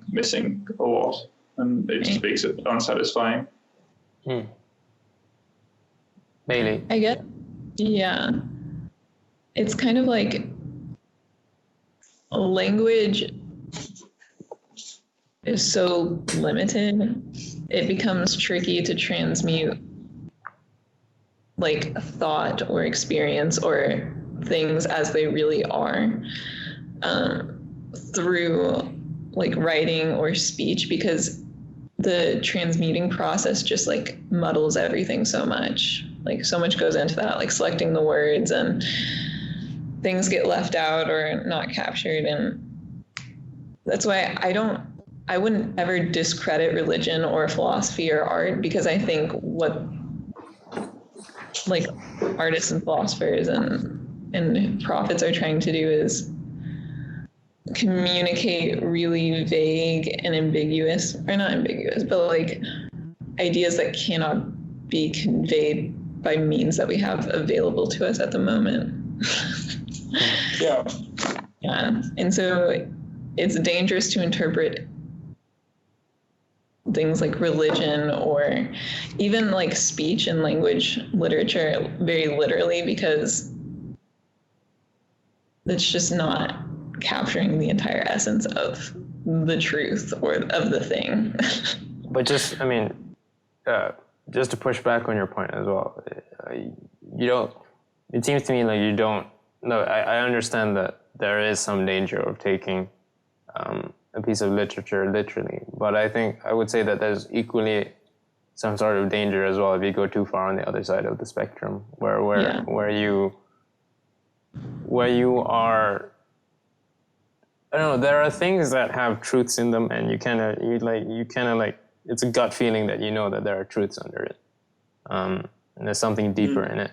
A: a lot. And it just makes it unsatisfying.
C: Bailey.
B: I get, yeah. It's kind of like language is so limited, it becomes tricky to transmute like thought or experience or things as they really are through like writing or speech, because the transmuting process just like muddles everything so much. Like so much goes into that, like selecting the words, and things get left out or not captured. And that's why I wouldn't ever discredit religion or philosophy or art, because I think what like artists and philosophers and prophets are trying to do is communicate really vague and ambiguous, or not ambiguous, but like ideas that cannot be conveyed by means that we have available to us at the moment.
A: Yeah.
B: Yeah. And so it's dangerous to interpret things like religion or even like speech and language literature very literally, because it's just not capturing the entire essence of the truth or of the thing.
C: But just to push back on your point as well, it seems to me like you don't, no, I understand that there is some danger of taking a piece of literature literally, but I would say that there's equally some sort of danger as well if you go too far on the other side of the spectrum, where you are, I don't know, there are things that have truths in them, and you kind of it's a gut feeling that you know that there are truths under it, and there's something deeper in it.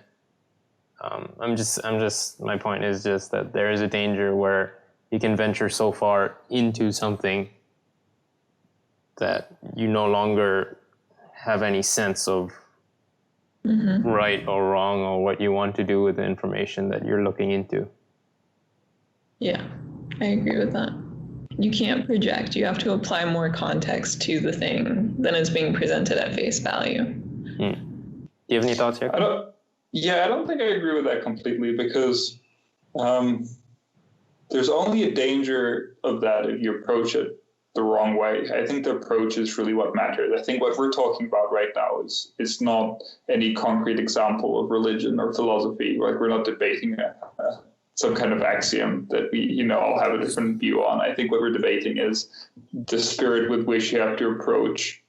C: My point is just that there is a danger where you can venture so far into something that you no longer have any sense of right or wrong or what you want to do with the information that you're looking into.
B: Yeah, I agree with that. You can't project. You have to apply more context to the thing than is being presented at face value.
C: Do you have any thoughts here?
A: I don't think I agree with that completely, because there's only a danger of that if you approach it the wrong way. I think the approach is really what matters. I think what we're talking about right now is it's not any concrete example of religion or philosophy. Like we're not debating some kind of axiom that we all have a different view on. I think what we're debating is the spirit with which you have to approach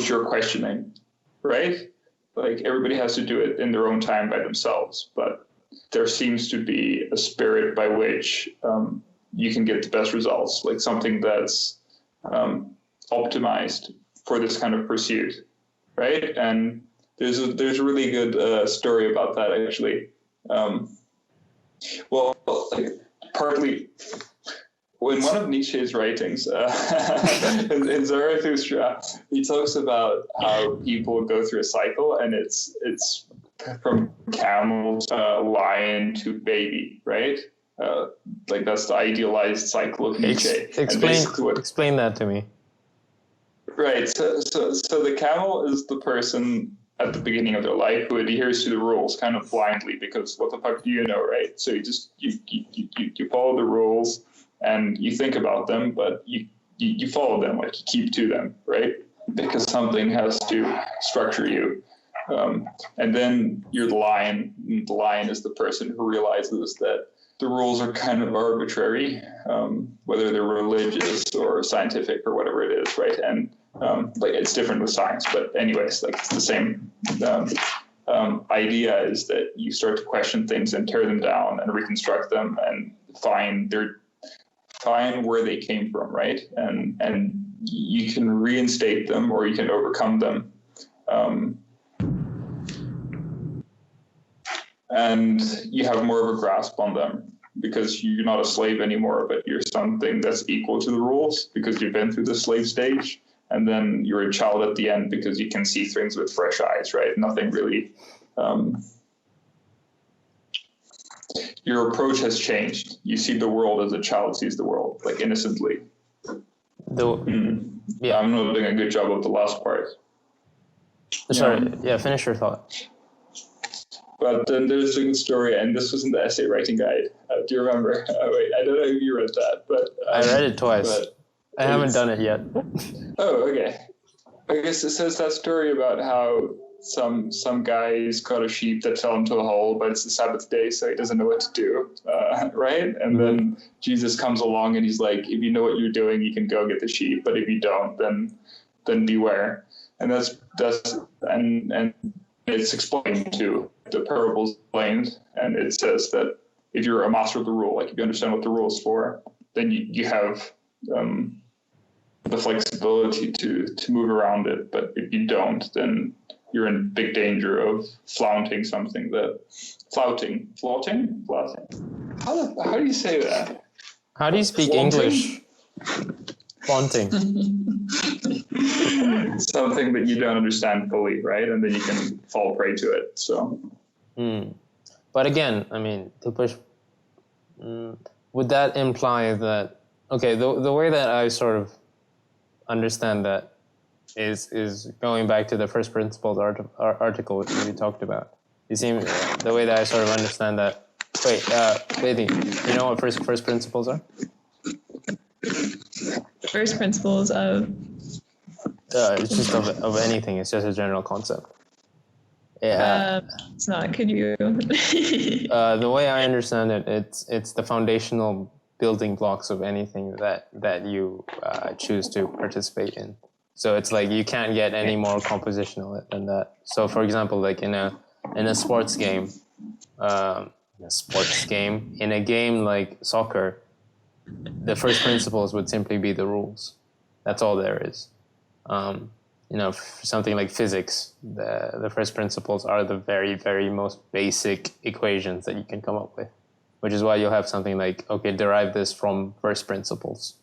A: your questioning, right? Like everybody has to do it in their own time by themselves, but there seems to be a spirit by which you can get the best results, like something that's optimized for this kind of pursuit, right? And there's a really good story about that, actually. Well, like, partly in one of Nietzsche's writings, in Zarathustra, he talks about how people go through a cycle, and it's from camel to lion to baby, right? Like that's the idealized cycle of Nietzsche.
C: Explain that to me.
A: Right. So the camel is the person at the beginning of their life who adheres to the rules kind of blindly, because what the fuck do you know, right? So you follow the rules and you think about them, but you follow them, like you keep to them, right? Because something has to structure you. And then you're the lion. The lion is the person who realizes that the rules are kind of arbitrary, whether they're religious or scientific or whatever it is, right? And like it's different with science, but anyways, like it's the same idea, is that you start to question things and tear them down and reconstruct them and find where they came from, right? And you can reinstate them or you can overcome them. And you have more of a grasp on them because you're not a slave anymore, but you're something that's equal to the rules because you've been through the slave stage. And then you're a child at the end because you can see things with fresh eyes, right? Nothing really, your approach has changed. You see the world as a child sees the world, like innocently. Yeah, I'm not doing a good job of the last part.
C: Sorry, finish your thought.
A: But then there's a good story, and this was in the essay writing guide. Do you remember? Wait, I don't know if you read that, but
C: I read it twice. I haven't done it yet.
A: Oh, okay. I guess it says that story about how some guy's caught a sheep that fell into a hole, but it's the Sabbath day, so he doesn't know what to do, right? And then Jesus comes along and he's like, if you know what you're doing, you can go get the sheep, but if you don't, then beware. And that's and it's explained too. The parable's explained, and it says that if you're a master of the rule, like if you understand what the rule is for, then you have the flexibility to move around it. But if you don't, then you're in big danger of flaunting something flouting. How do you say that?
C: How do you speak English? Flaunting.
A: Something that you don't understand fully, right? And then you can fall prey to it. So.
C: But again, I mean, to push, would that imply that, okay, the way that I sort of understand that is going back to the first principles article which we talked about. You see, the way that I sort of understand that, Beatty, you know what first principles are?
B: First principles of?
C: It's just of anything. It's just a general concept. Yeah.
B: It's not. Could you?
C: The way I understand it, it's the foundational building blocks of anything that you choose to participate in. So it's like you can't get any more compositional than that. So for example, like in a sports game, in a game like soccer, the first principles would simply be the rules. That's all there is. For something like physics, the first principles are the very, very most basic equations that you can come up with, which is why you'll have something like, okay, derive this from first principles.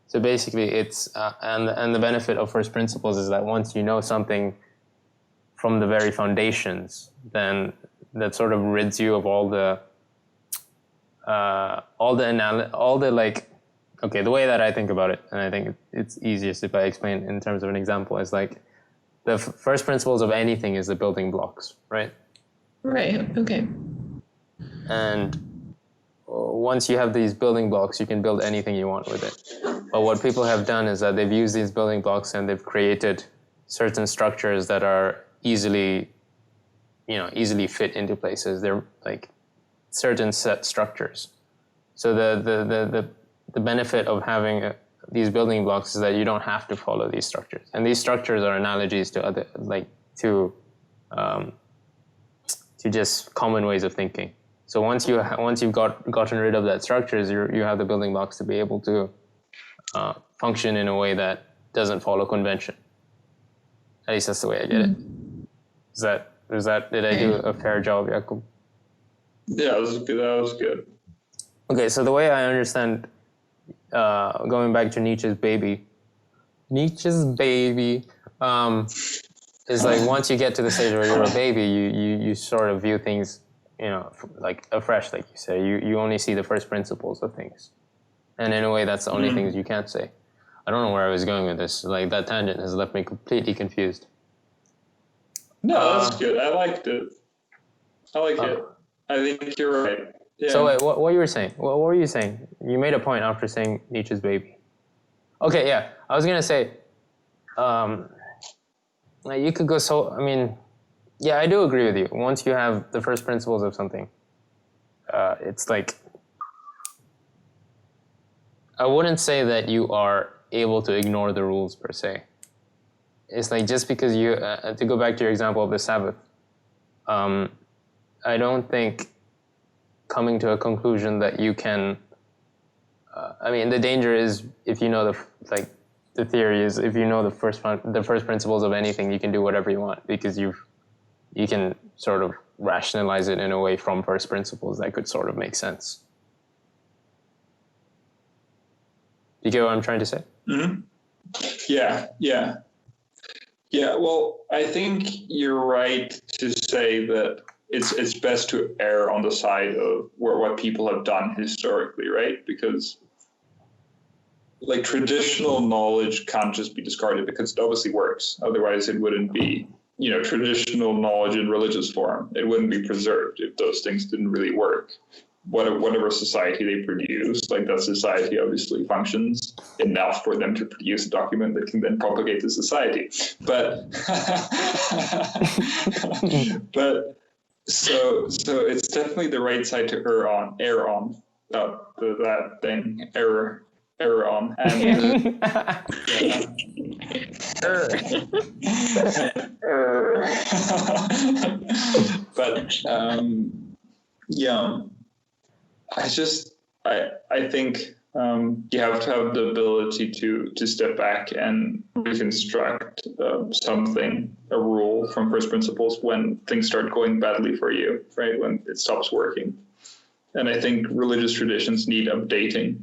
C: So basically it's, and the benefit of first principles is that once you know something from the very foundations, then that sort of rids you of all the the way that I think about it, and I think it's easiest if I explain in terms of an example, is like the first principles of anything is the building blocks, right?
B: Right, okay.
C: And once you have these building blocks, you can build anything you want with it. But what people have done is that they've used these building blocks and they've created certain structures that are easily fit into places. They're like certain set structures. So the benefit of having these building blocks is that you don't have to follow these structures, and these structures are analogies to other, to just common ways of thinking. So once you've gotten rid of that structures, you have the building blocks to be able to function in a way that doesn't follow convention. At least that's the way I get it. Did I do a fair job, Jakub?
A: Yeah, that was good. That was good.
C: Okay, so the way I understand, going back to Nietzsche's baby, is like once you get to the stage where you're a baby, you sort of view things, like afresh, like you say. You only see the first principles of things, and in a way, that's the only things you can't say. I don't know where I was going with this. Like that tangent has left me completely confused.
A: No, that's good. I liked it. I like it. I think you're right. Yeah.
C: So wait, what you were saying? What were you saying? You made a point after saying Nietzsche's baby. Okay, yeah. I was gonna say, you could go so. I mean, yeah, I do agree with you. Once you have the first principles of something, it's like I wouldn't say that you are able to ignore the rules per se. It's like just because you to go back to your example of the Sabbath. I don't think coming to a conclusion that you can. The danger is if you know the theory is if you know the first principles of anything, you can do whatever you want because you can sort of rationalize it in a way from first principles that could sort of make sense. You get what I'm trying to say?
A: Mm-hmm. Yeah. Well, I think you're right to say that it's best to err on the side of what people have done historically, right? Because like traditional knowledge can't just be discarded because it obviously works. Otherwise, it wouldn't be, traditional knowledge in religious form. It wouldn't be preserved if those things didn't really work. Whatever society they produce, like that society obviously functions enough for them to produce a document that can then propagate the society. But so it's definitely the right side to err on that thing, error on, and but yeah. I think you have to have the ability to step back and reconstruct a rule from first principles when things start going badly for you, right? When it stops working. And I think religious traditions need updating.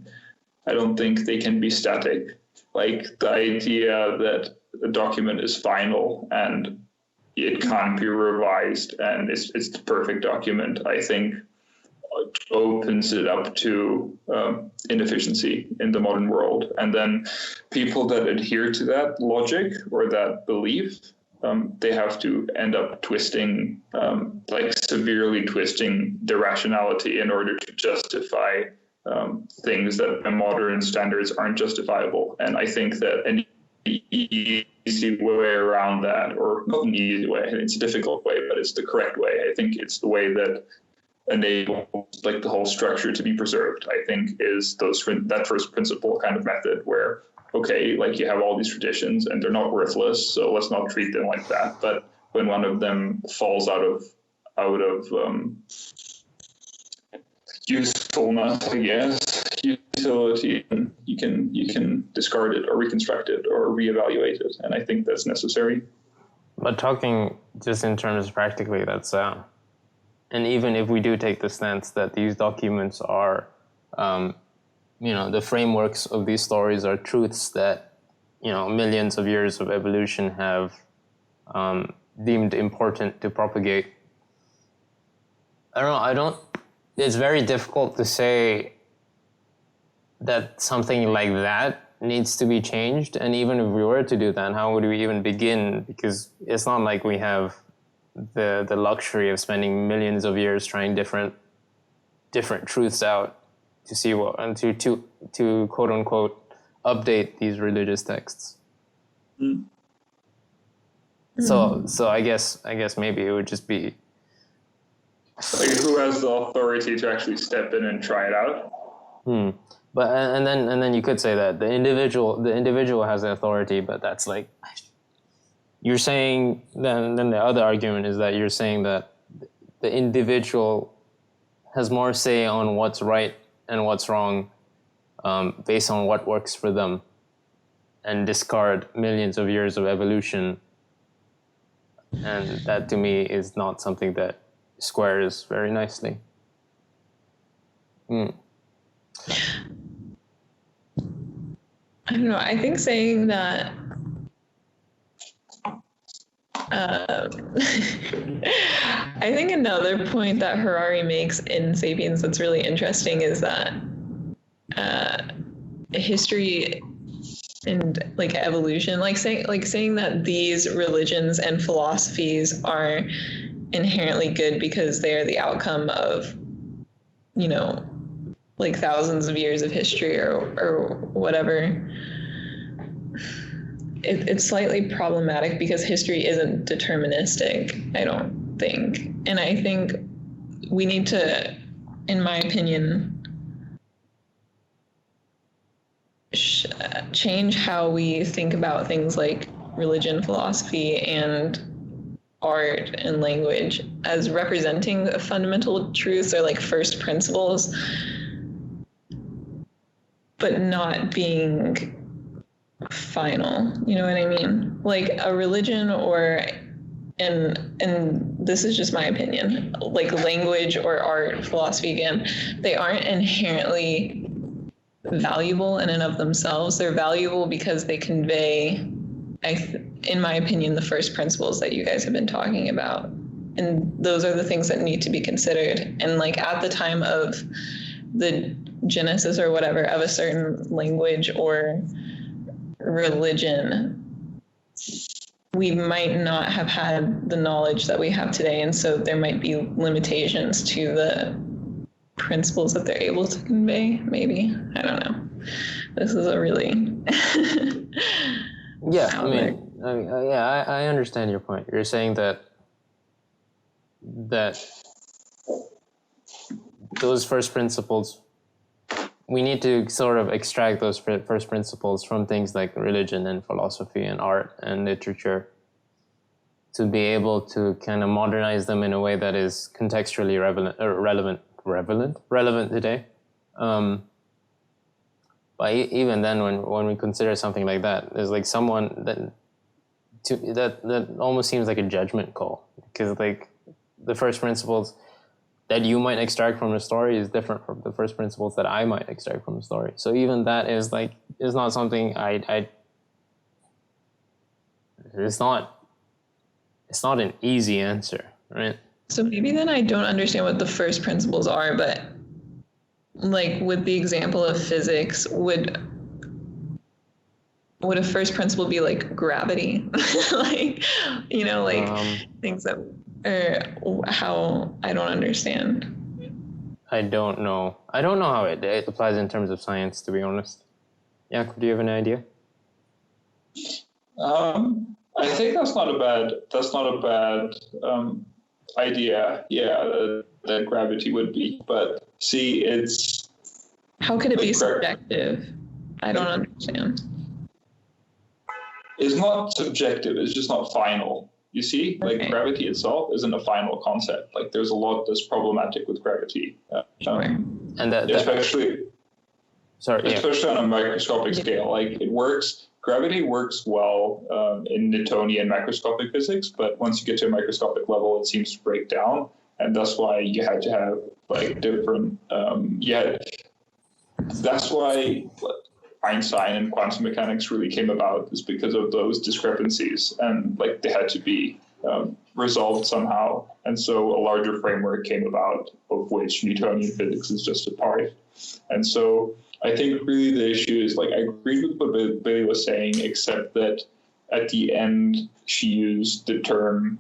A: I don't think they can be static. Like the idea that a document is final and it can't be revised and it's the perfect document, I think opens it up to inefficiency in the modern world. And then people that adhere to that logic or that belief, they have to end up twisting, severely twisting the rationality in order to justify things that by modern standards aren't justifiable. And I think that an easy way around that, or not an easy way, it's a difficult way, but it's the correct way. I think it's the way that enables the whole structure to be preserved, I think, is that first principle kind of method where, okay, you have all these traditions and they're not worthless, so let's not treat them like that. But when one of them falls out of usefulness, I guess, utility, you can discard it or reconstruct it or reevaluate it, and I think that's necessary.
C: But talking just in terms practically, that's and even if we do take the stance that these documents are, the frameworks of these stories are truths that, millions of years of evolution have deemed important to propagate. It's very difficult to say that something like that needs to be changed. And even if we were to do that, how would we even begin? Because it's not like we have the luxury of spending millions of years trying different truths out to see what and to quote unquote update these religious texts. Mm. So I guess maybe it would just be
A: who has the authority to actually step in and try it out.
C: But and then you could say that the individual has the authority, but that's like you're saying. Then the other argument is that you're saying that the individual has more say on what's right and what's wrong, based on what works for them, and discard millions of years of evolution And that to me is not something that squares very nicely.
B: I don't know. I think saying that I think another point that Harari makes in *Sapiens* that's really interesting is that history and like evolution, saying that these religions and philosophies are inherently good because they are the outcome of, you know, like thousands of years of history or whatever. It's slightly problematic because history isn't deterministic, I don't think. And I think we need to, in my opinion, change how we think about things like religion, philosophy, and art and language as representing fundamental truths or like first principles, but not being final. You know what I mean? Like a religion and this is just my opinion, like language or art, philosophy, again, they aren't inherently valuable in and of themselves. They're valuable because they convey, in my opinion, the first principles that you guys have been talking about. And those are the things that need to be considered. And like at the time of the genesis or whatever of a certain language or religion, we might not have had the knowledge that we have today. And so there might be limitations to the principles that they're able to convey, maybe. I don't know. This is a really...
C: Yeah, I understand your point. You're saying that those first principles, we need to sort of extract those first principles from things like religion and philosophy and art and literature to be able to kind of modernize them in a way that is contextually relevant today. But even then, when we consider something like that, there's like someone that almost seems like a judgment call, because like the first principles that you might extract from a story is different from the first principles that I might extract from a story. So even that is not something it's not an easy answer, right?
B: So maybe then I don't understand what the first principles are, but like with the example of physics, would a first principle be like gravity? Like, you know, like things that are how I don't understand.
C: I don't know how it applies in terms of science, to be honest. Jakub, do you have an idea?
A: I think that's not a bad idea. Yeah, that gravity would be, but see, it's...
B: How could it be subjective? I don't understand.
A: It's not subjective, it's just not final. You see, like gravity itself isn't a final concept. Like there's a lot that's problematic with gravity.
B: Sure.
C: And
A: especially on a microscopic scale. Like gravity works well in Newtonian macroscopic physics, but once you get to a microscopic level, it seems to break down. And that's why you had to have like different, that's why Einstein and quantum mechanics really came about, is because of those discrepancies, and like they had to be resolved somehow. And so a larger framework came about, of which Newtonian physics is just a part. And so I think really the issue is, like, I agreed with what Billy was saying, except that at the end she used the term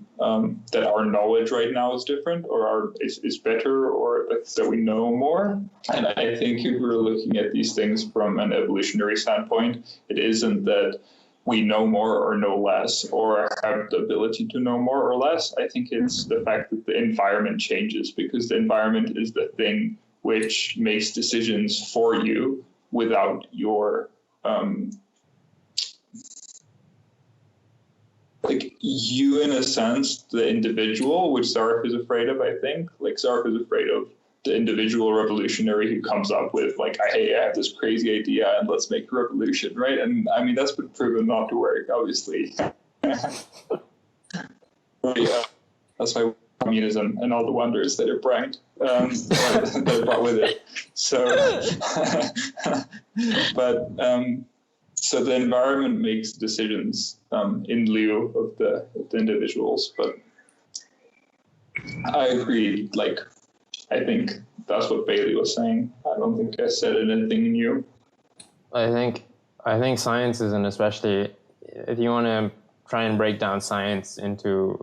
A: that our knowledge right now is different, or is better, or that we know more. And I think if we're looking at these things from an evolutionary standpoint, it isn't that we know more or know less, or have the ability to know more or less. I think it's the fact that the environment changes, because the environment is the thing which makes decisions for you without your like you, in a sense, the individual, which Zhariff is afraid of, I think. Like Zhariff is afraid of the individual revolutionary who comes up with like, hey, I have this crazy idea and let's make a revolution, right? And I mean, that's been proven not to work, obviously. But That's why communism and all the wonders that it brought, that it brought with it. So, but so the environment makes decisions in lieu of the individuals. But I agree. Like, I think that's what Bailey was saying. I don't think I said anything new.
C: I think science is, and especially if you want to try and break down science into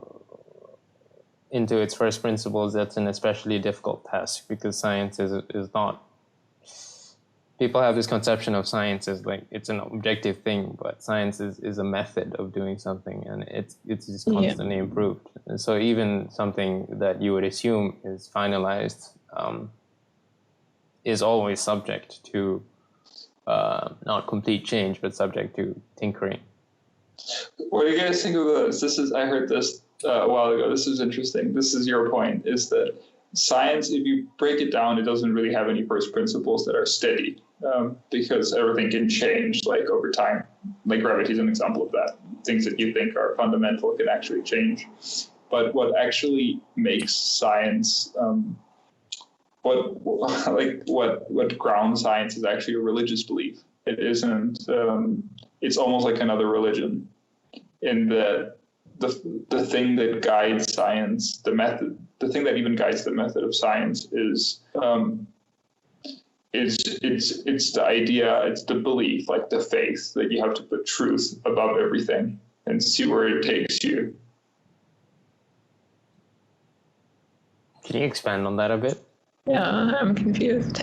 C: its first principles, that's an especially difficult task, because science is not. People have this conception of science as like it's an objective thing, but science is a method of doing something, and it's just constantly improved. And so even something that you would assume is finalized is always subject to not complete change, but subject to tinkering.
A: What do you guys think of this? I heard this a while ago. This is interesting. This is your point, is that science, if you break it down, it doesn't really have any first principles that are steady, because everything can change like over time. Like gravity is an example of that. Things that you think are fundamental can actually change. But what actually makes science, what grounds science is actually a religious belief. It isn't. It's almost like another religion, in that the thing that guides science, the thing that even guides the method of science is it's the idea, it's the belief, like the faith that you have to put truth above everything and see where it takes you.
C: Can you expand on that a bit?
B: Yeah, I'm confused.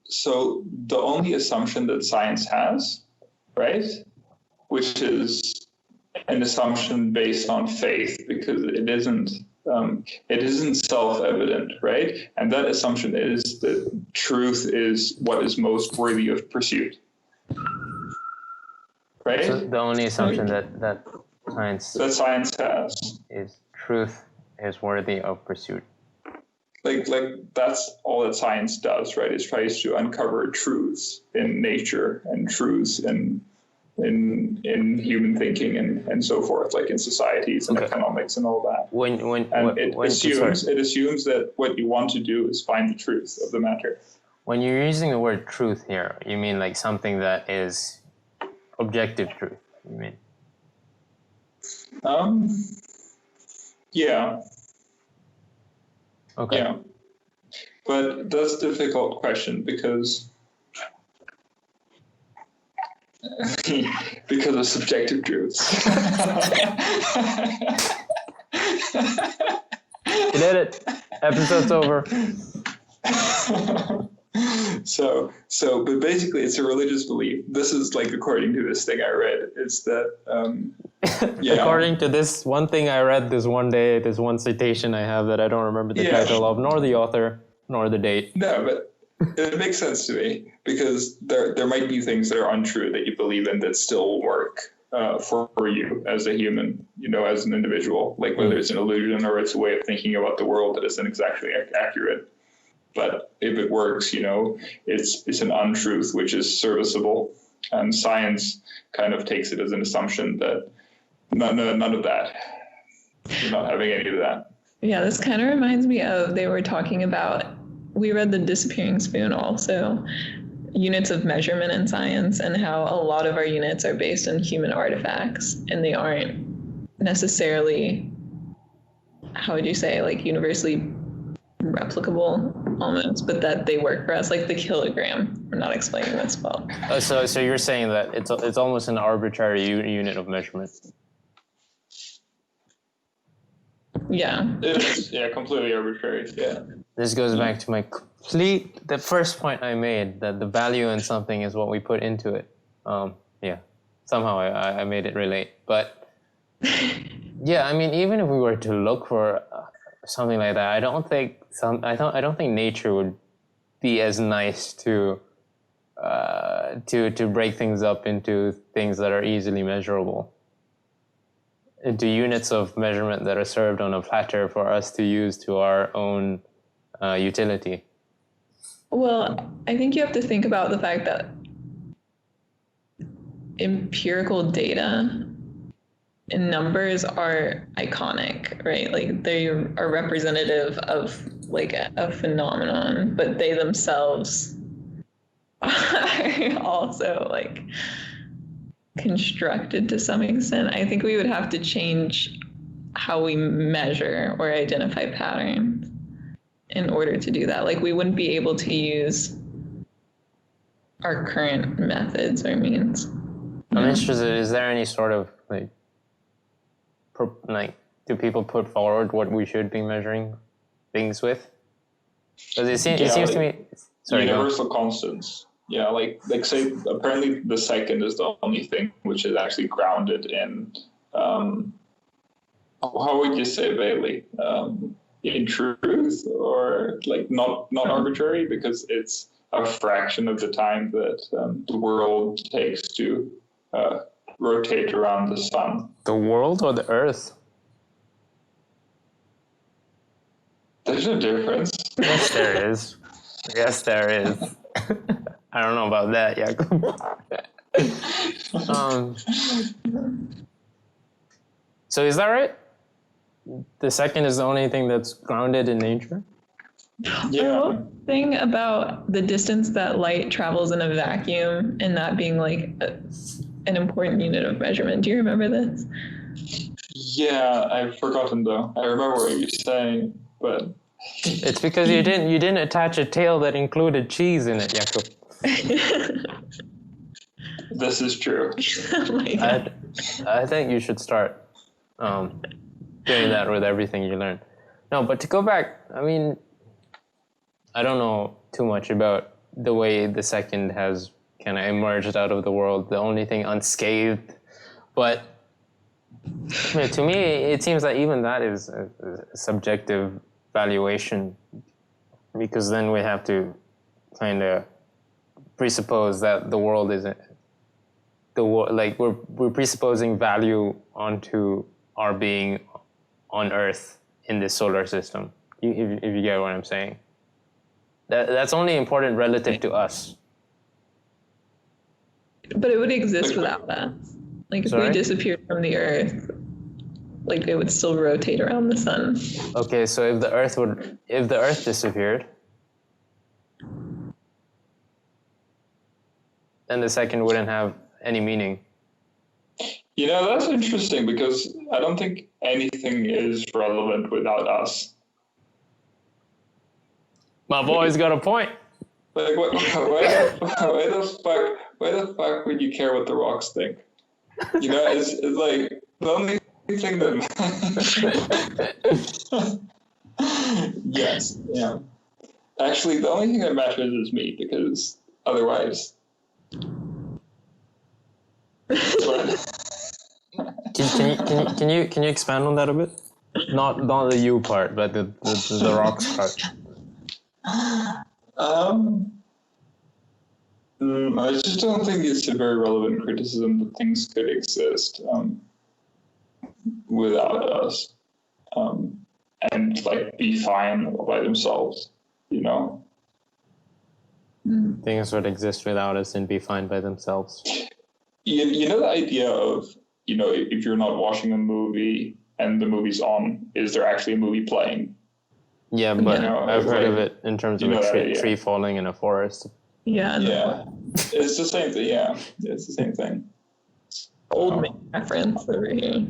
A: So the only assumption that science has, right, which is an assumption based on faith, because it isn't self-evident, right? And that assumption is that truth is what is most worthy of pursuit, right? So
C: the only assumption that science
A: has
C: is truth is worthy of pursuit.
A: Like that's all that science does, right? It tries to uncover truths in nature and truths in human thinking and so forth, like in societies and economics and all that. It assumes that what you want to do is find the truth of the matter.
C: When you're using the word truth here, you mean like something that is objective truth, you mean?
A: Yeah.
C: Okay.
A: Yeah. But that's a difficult question because of subjective truths.
C: You did it. Episode's over.
A: But basically it's a religious belief. This is like, according to this thing I read, it's that,
C: according to this one thing I read this one day, this one citation I have that I don't remember the title of, nor the author, nor the date.
A: No, but it makes sense to me, because there might be things that are untrue that you believe in that still work for you as a human, as an individual, like whether it's an illusion or it's a way of thinking about the world that isn't exactly accurate. But if it works, it's an untruth which is serviceable. And science kind of takes it as an assumption that none of that. You're not having any of that.
B: Yeah, this kind of reminds me of, they were talking about, we read The Disappearing Spoon also, units of measurement in science, and how a lot of our units are based on human artifacts, and they aren't necessarily, how would you say, like universally replicable almost, but that they work for us, like the kilogram. We're not explaining this well.
C: So you're saying that it's almost an arbitrary unit of measurement.
A: Yeah. It is, completely arbitrary. Yeah.
C: This goes back to the first point I made, that the value in something is what we put into it. Somehow I made it relate, but yeah, I mean, even if we were to look for something like that, I don't think nature would be as nice to break things up into things that are easily measurable, into units of measurement that are served on a platter for us to use to our own utility.
B: Well, I think you have to think about the fact that empirical data and numbers are iconic, right? Like they are representative of like a phenomenon, but they themselves are also like constructed to some extent. I think we would have to change how we measure or identify patterns in order to do that. Like we wouldn't be able to use our current methods or means.
C: I'm interested, is there any sort of do people put forward what we should be measuring things with? Because it seems to me... Sorry,
A: universal constants. Yeah, like say, apparently the second is the only thing which is actually grounded in, how would you say, Bailey? In truth, or like not arbitrary, because it's a fraction of the time that the world takes to rotate around the sun.
C: The world or the Earth?
A: There's a difference.
C: Yes, there is. Yes, there is. I don't know about that, Jakub. So is that right? The second is the only thing that's grounded in nature?
B: Yeah. The whole thing about the distance that light travels in a vacuum and that being like an important unit of measurement. Do you remember this?
A: Yeah, I've forgotten though. I remember what you're saying, but
C: it's because you didn't attach a tail that included cheese in it, Jakub.
A: This is true.
B: Oh my God.
C: I think you should start doing that with everything you learn. No, but to go back, I mean, I don't know too much about the way the second has kind of emerged out of the world, the only thing unscathed. But to me, it seems that even that is a subjective valuation, because then we have to kind of presuppose that the world isn't we're presupposing value onto our being on Earth in this solar system. If you get what I'm saying, that's only important relative to us.
B: But it would exist without that. Like if we disappeared from the Earth, like it would still rotate around the sun.
C: Okay, so if the Earth disappeared, then the second wouldn't have any meaning.
A: You know, that's interesting, because I don't think anything is relevant without us.
C: My boy's got a point.
A: Like, why the fuck would you care what the rocks think? You know, it's like the only thing that. Yes, yeah. Actually, the only thing that matters is me, because otherwise.
C: Can you expand on that a bit? Not the you part, but the rocks part.
A: I just don't think it's a very relevant criticism that things could exist without us, and like be fine by themselves, you know.
C: Things would exist without us and be fine by themselves.
A: You know the idea of, you know, if you're not watching a movie and the movie's on, is there actually a movie playing?
C: Yeah, but you know, I've heard of it in terms of a tree falling in a forest.
B: Yeah.
A: Yeah. It's the same thing. Yeah. It's the same thing.
B: Old man reference over here.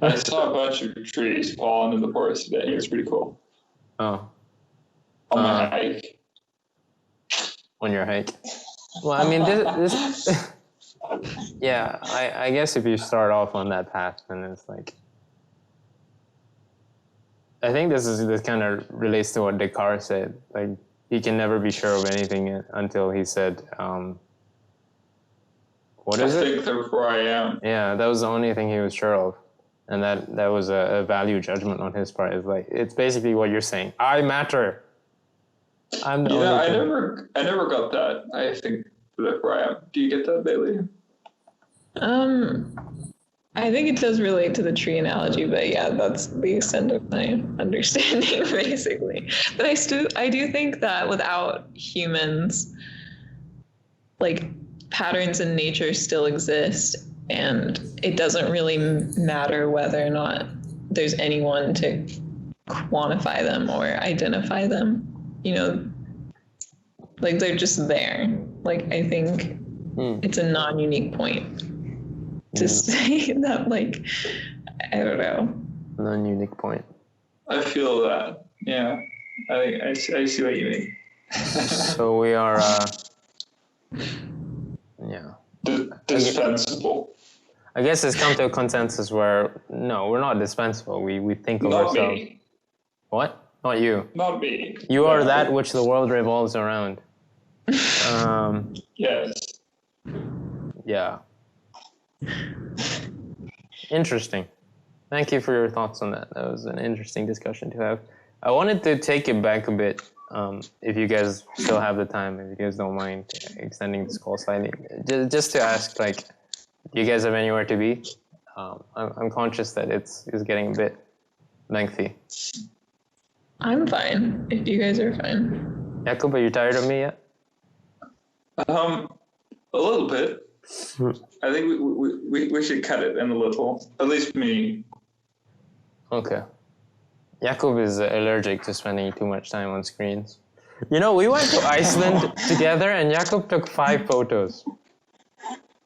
A: I saw a bunch of trees falling in the forest today. It was pretty cool.
C: Oh.
A: On my hike.
C: On your hike. Well, I mean, this yeah, I guess if you start off on that path, then it's like, I think this kind of relates to what Descartes said. Like, he can never be sure of anything until he said, what is it?
A: I think therefore I am.
C: Yeah, that was the only thing he was sure of. And that was a value judgment on his part. It's like, it's basically what you're saying. I matter. I'm the only thing.
A: I never got that. I think therefore I am. Do you get that, Bailey?
B: I think it does relate to the tree analogy, but yeah, that's the extent of my understanding, basically. But I do think that without humans, like, patterns in nature still exist, and it doesn't really matter whether or not there's anyone to quantify them or identify them, you know, like they're just there. Like, I think it's a non-unique point to say that, like, I don't know.
C: Non-unique point.
A: I feel that. Yeah, I see what you mean.
C: So we are,
A: dispensable.
C: I guess it's come to a consensus where no, we're not dispensable. We think of
A: Not
C: ourselves.
A: me.
C: What? Not you.
A: Not me.
C: You are that which the world revolves around.
A: Yes.
C: Yeah. Interesting. Thank you for your thoughts on that. That was an interesting discussion to have. I wanted to take it back a bit, if you guys still have the time, if you guys don't mind extending this call slightly. Just to ask, like, do you guys have anywhere to be? I'm conscious that it's getting a bit lengthy.
B: I'm fine, if you guys are fine.
C: Jakub, are you tired of me yet?
A: A little bit. I think we should cut it in a little. At least me.
C: Okay. Jakub is allergic to spending too much time on screens. You know, we went to Iceland together and Jakub took 5 photos.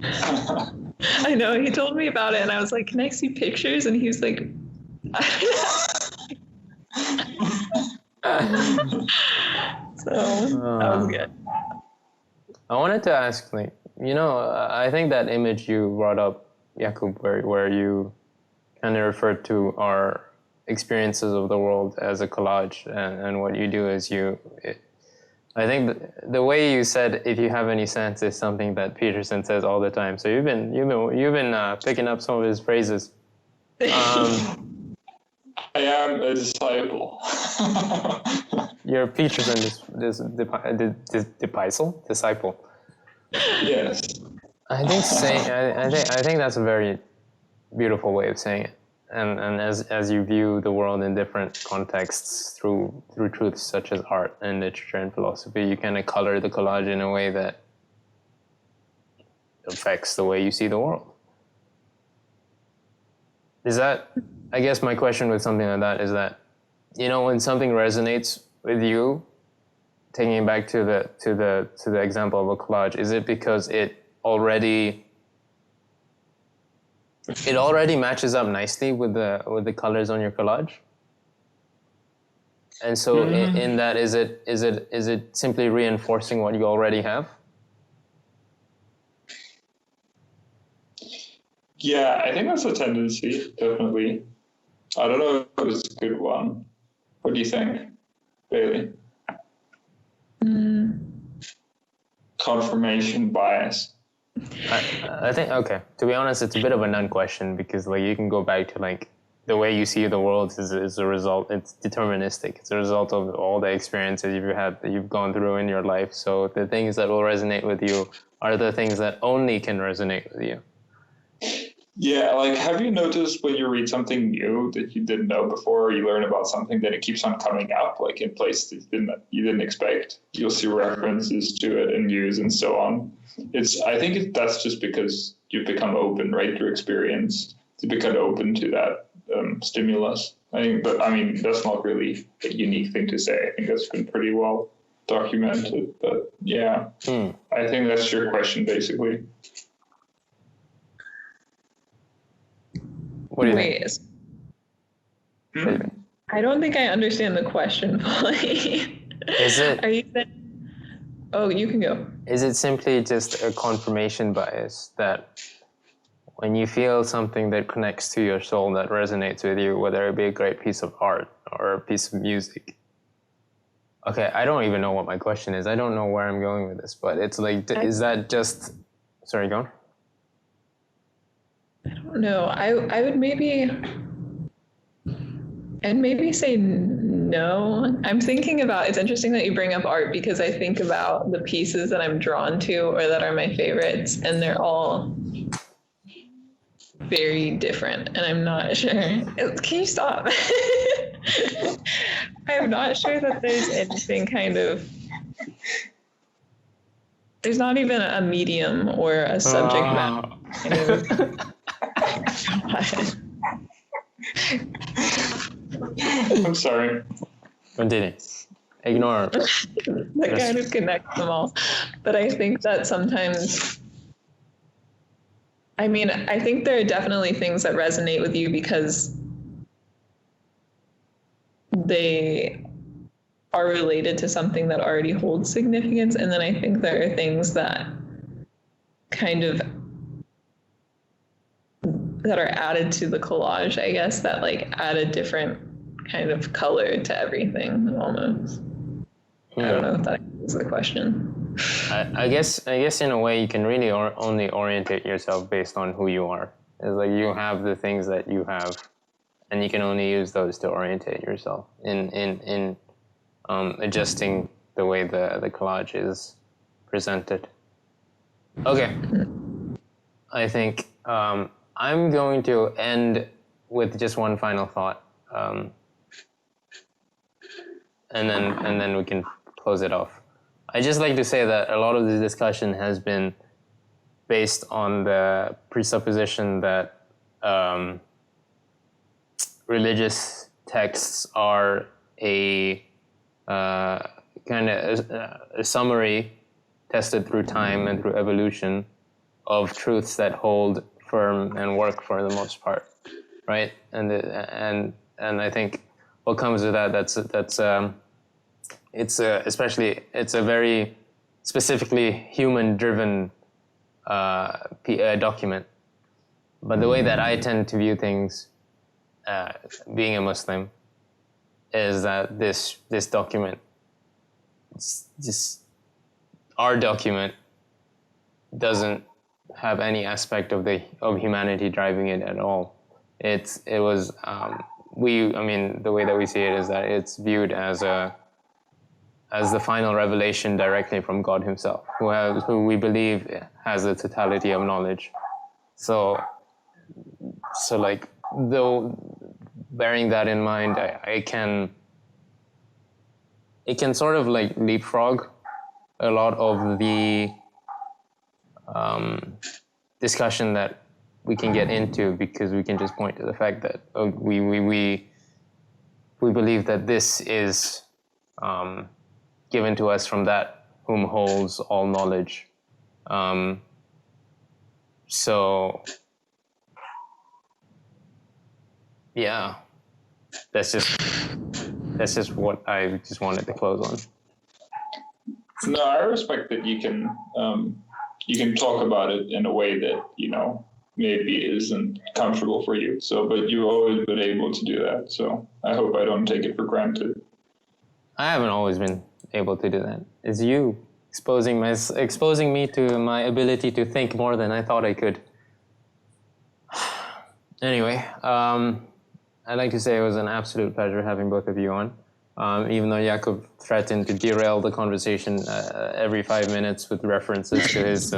B: I know, he told me about it and I was like, can I see pictures? And he was like, so that was good.
C: I wanted to ask, like, you know, I think that image you brought up, Jakub, where you kind of referred to our experiences of the world as a collage, and what you do is I think the way you said, if you have any sense, is something that Peterson says all the time. So you've been picking up some of his phrases.
A: I am a disciple.
C: You're Peterson disciple.
A: Yes.
C: I think that's a very beautiful way of saying it. And as you view the world in different contexts through truths such as art and literature and philosophy, you kind of color the collage in a way that affects the way you see the world. Is that, I guess my question with something like that is that, you know, when something resonates with you, taking it back to the example of a collage, is it because it already matches up nicely with the colors on your collage? And so in that, is it simply reinforcing what you already have?
A: Yeah, I think that's a tendency, definitely. I don't know if it's a good one. What do you think, Bailey? Confirmation bias.
C: I think, okay, to be honest, it's a bit of a non-question, because like you can go back to like the way you see the world is a result, it's deterministic. It's a result of all the experiences you've gone through in your life. So the things that will resonate with you are the things that only can resonate with you.
A: Yeah, like, have you noticed when you read something new that you didn't know before, or you learn about something, that it keeps on coming up, like in places you didn't expect? You'll see references to it in news and so on. I think that's just because you've become open, right, through experience, to become open to that stimulus. But that's not really a unique thing to say. I think that's been pretty well documented. But yeah, I think that's your question, basically.
C: What do you think?
B: I don't think I understand the question fully.
C: Is it?
B: Are you saying? Oh, you can go.
C: Is it simply just a confirmation bias that when you feel something that connects to your soul, that resonates with you, whether it be a great piece of art or a piece of music? Okay, I don't even know what my question is. I don't know where I'm going with this, but it's like, is that just... Sorry, go on.
B: I don't know. I'd maybe say no. I'm thinking about, it's interesting that you bring up art, because I think about the pieces that I'm drawn to or that are my favorites, and they're all very different, and I'm not sure. Can you stop? I'm not sure that there's anything kind of... There's not even a medium or a subject matter
A: I'm sorry.
C: Continue. Ignore.
B: That kind of connects them all. But I think that sometimes, I mean, I think there are definitely things that resonate with you because they are related to something that already holds significance. And then I think there are things that kind of that are added to the collage, I guess, that like add a different kind of color to everything almost. I don't know if that answers the question.
C: I guess in a way you can really only orientate yourself based on who you are. It's like you have the things that you have, and you can only use those to orientate yourself in adjusting the way the collage is presented. Okay, I think I'm going to end with just one final thought, and then we can close it off. I just like to say that a lot of the discussion has been based on the presupposition that religious texts are a kind of a summary tested through time and through evolution of truths that hold firm and work for the most part, right? And I think what comes with that, it's a very specifically human-driven document. But the way that I tend to view things, being a Muslim, is that this document, our document, doesn't have any aspect of humanity driving it at all. The way that we see it is that it's viewed as the final revelation directly from God Himself, who we believe has the totality of knowledge. So like, though bearing that in mind, it can sort of like leapfrog a lot of the discussion that we can get into, because we can just point to the fact that we believe that this is given to us from that whom holds all knowledge. So yeah, that's just what I just wanted to close on.
A: No, I respect that you can talk about it in a way that, maybe isn't comfortable for you. So, but you've always been able to do that. So I hope I don't take it for granted.
C: I haven't always been able to do that. It's you exposing me to my ability to think more than I thought I could. Anyway, I'd like to say it was an absolute pleasure having both of you on. Even though Jakub threatened to derail the conversation every 5 minutes with references to his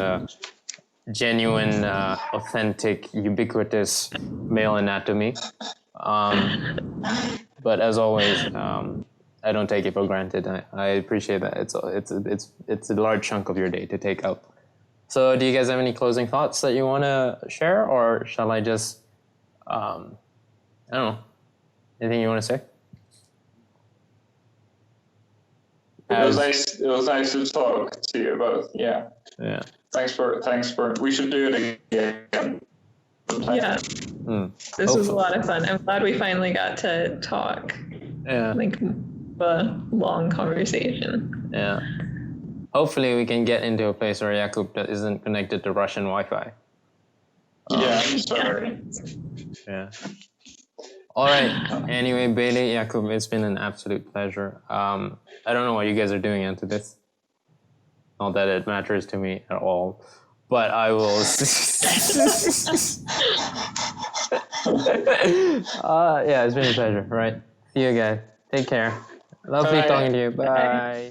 C: genuine, authentic, ubiquitous male anatomy. But as always, I don't take it for granted. I appreciate that. It's a large chunk of your day to take up. So do you guys have any closing thoughts that you want to share, or shall I just, I don't know, anything you want to say?
A: It was nice to talk to you both. Yeah.
C: Yeah.
A: Thanks for. We should do it again.
B: Yeah. This was a lot of fun. I'm glad we finally got to talk.
C: Yeah.
B: Like a long conversation.
C: Yeah. Hopefully we can get into a place where Jakub isn't connected to Russian Wi-Fi.
A: Yeah, I'm sorry.
C: Yeah. All right. Anyway, Bailey, Jakub, it's been an absolute pleasure. I don't know what you guys are doing after this. Not that it matters to me at all, but I will. Yeah, it's been a pleasure. Right. See you guys. Take care. Lovely talking to you. Bye.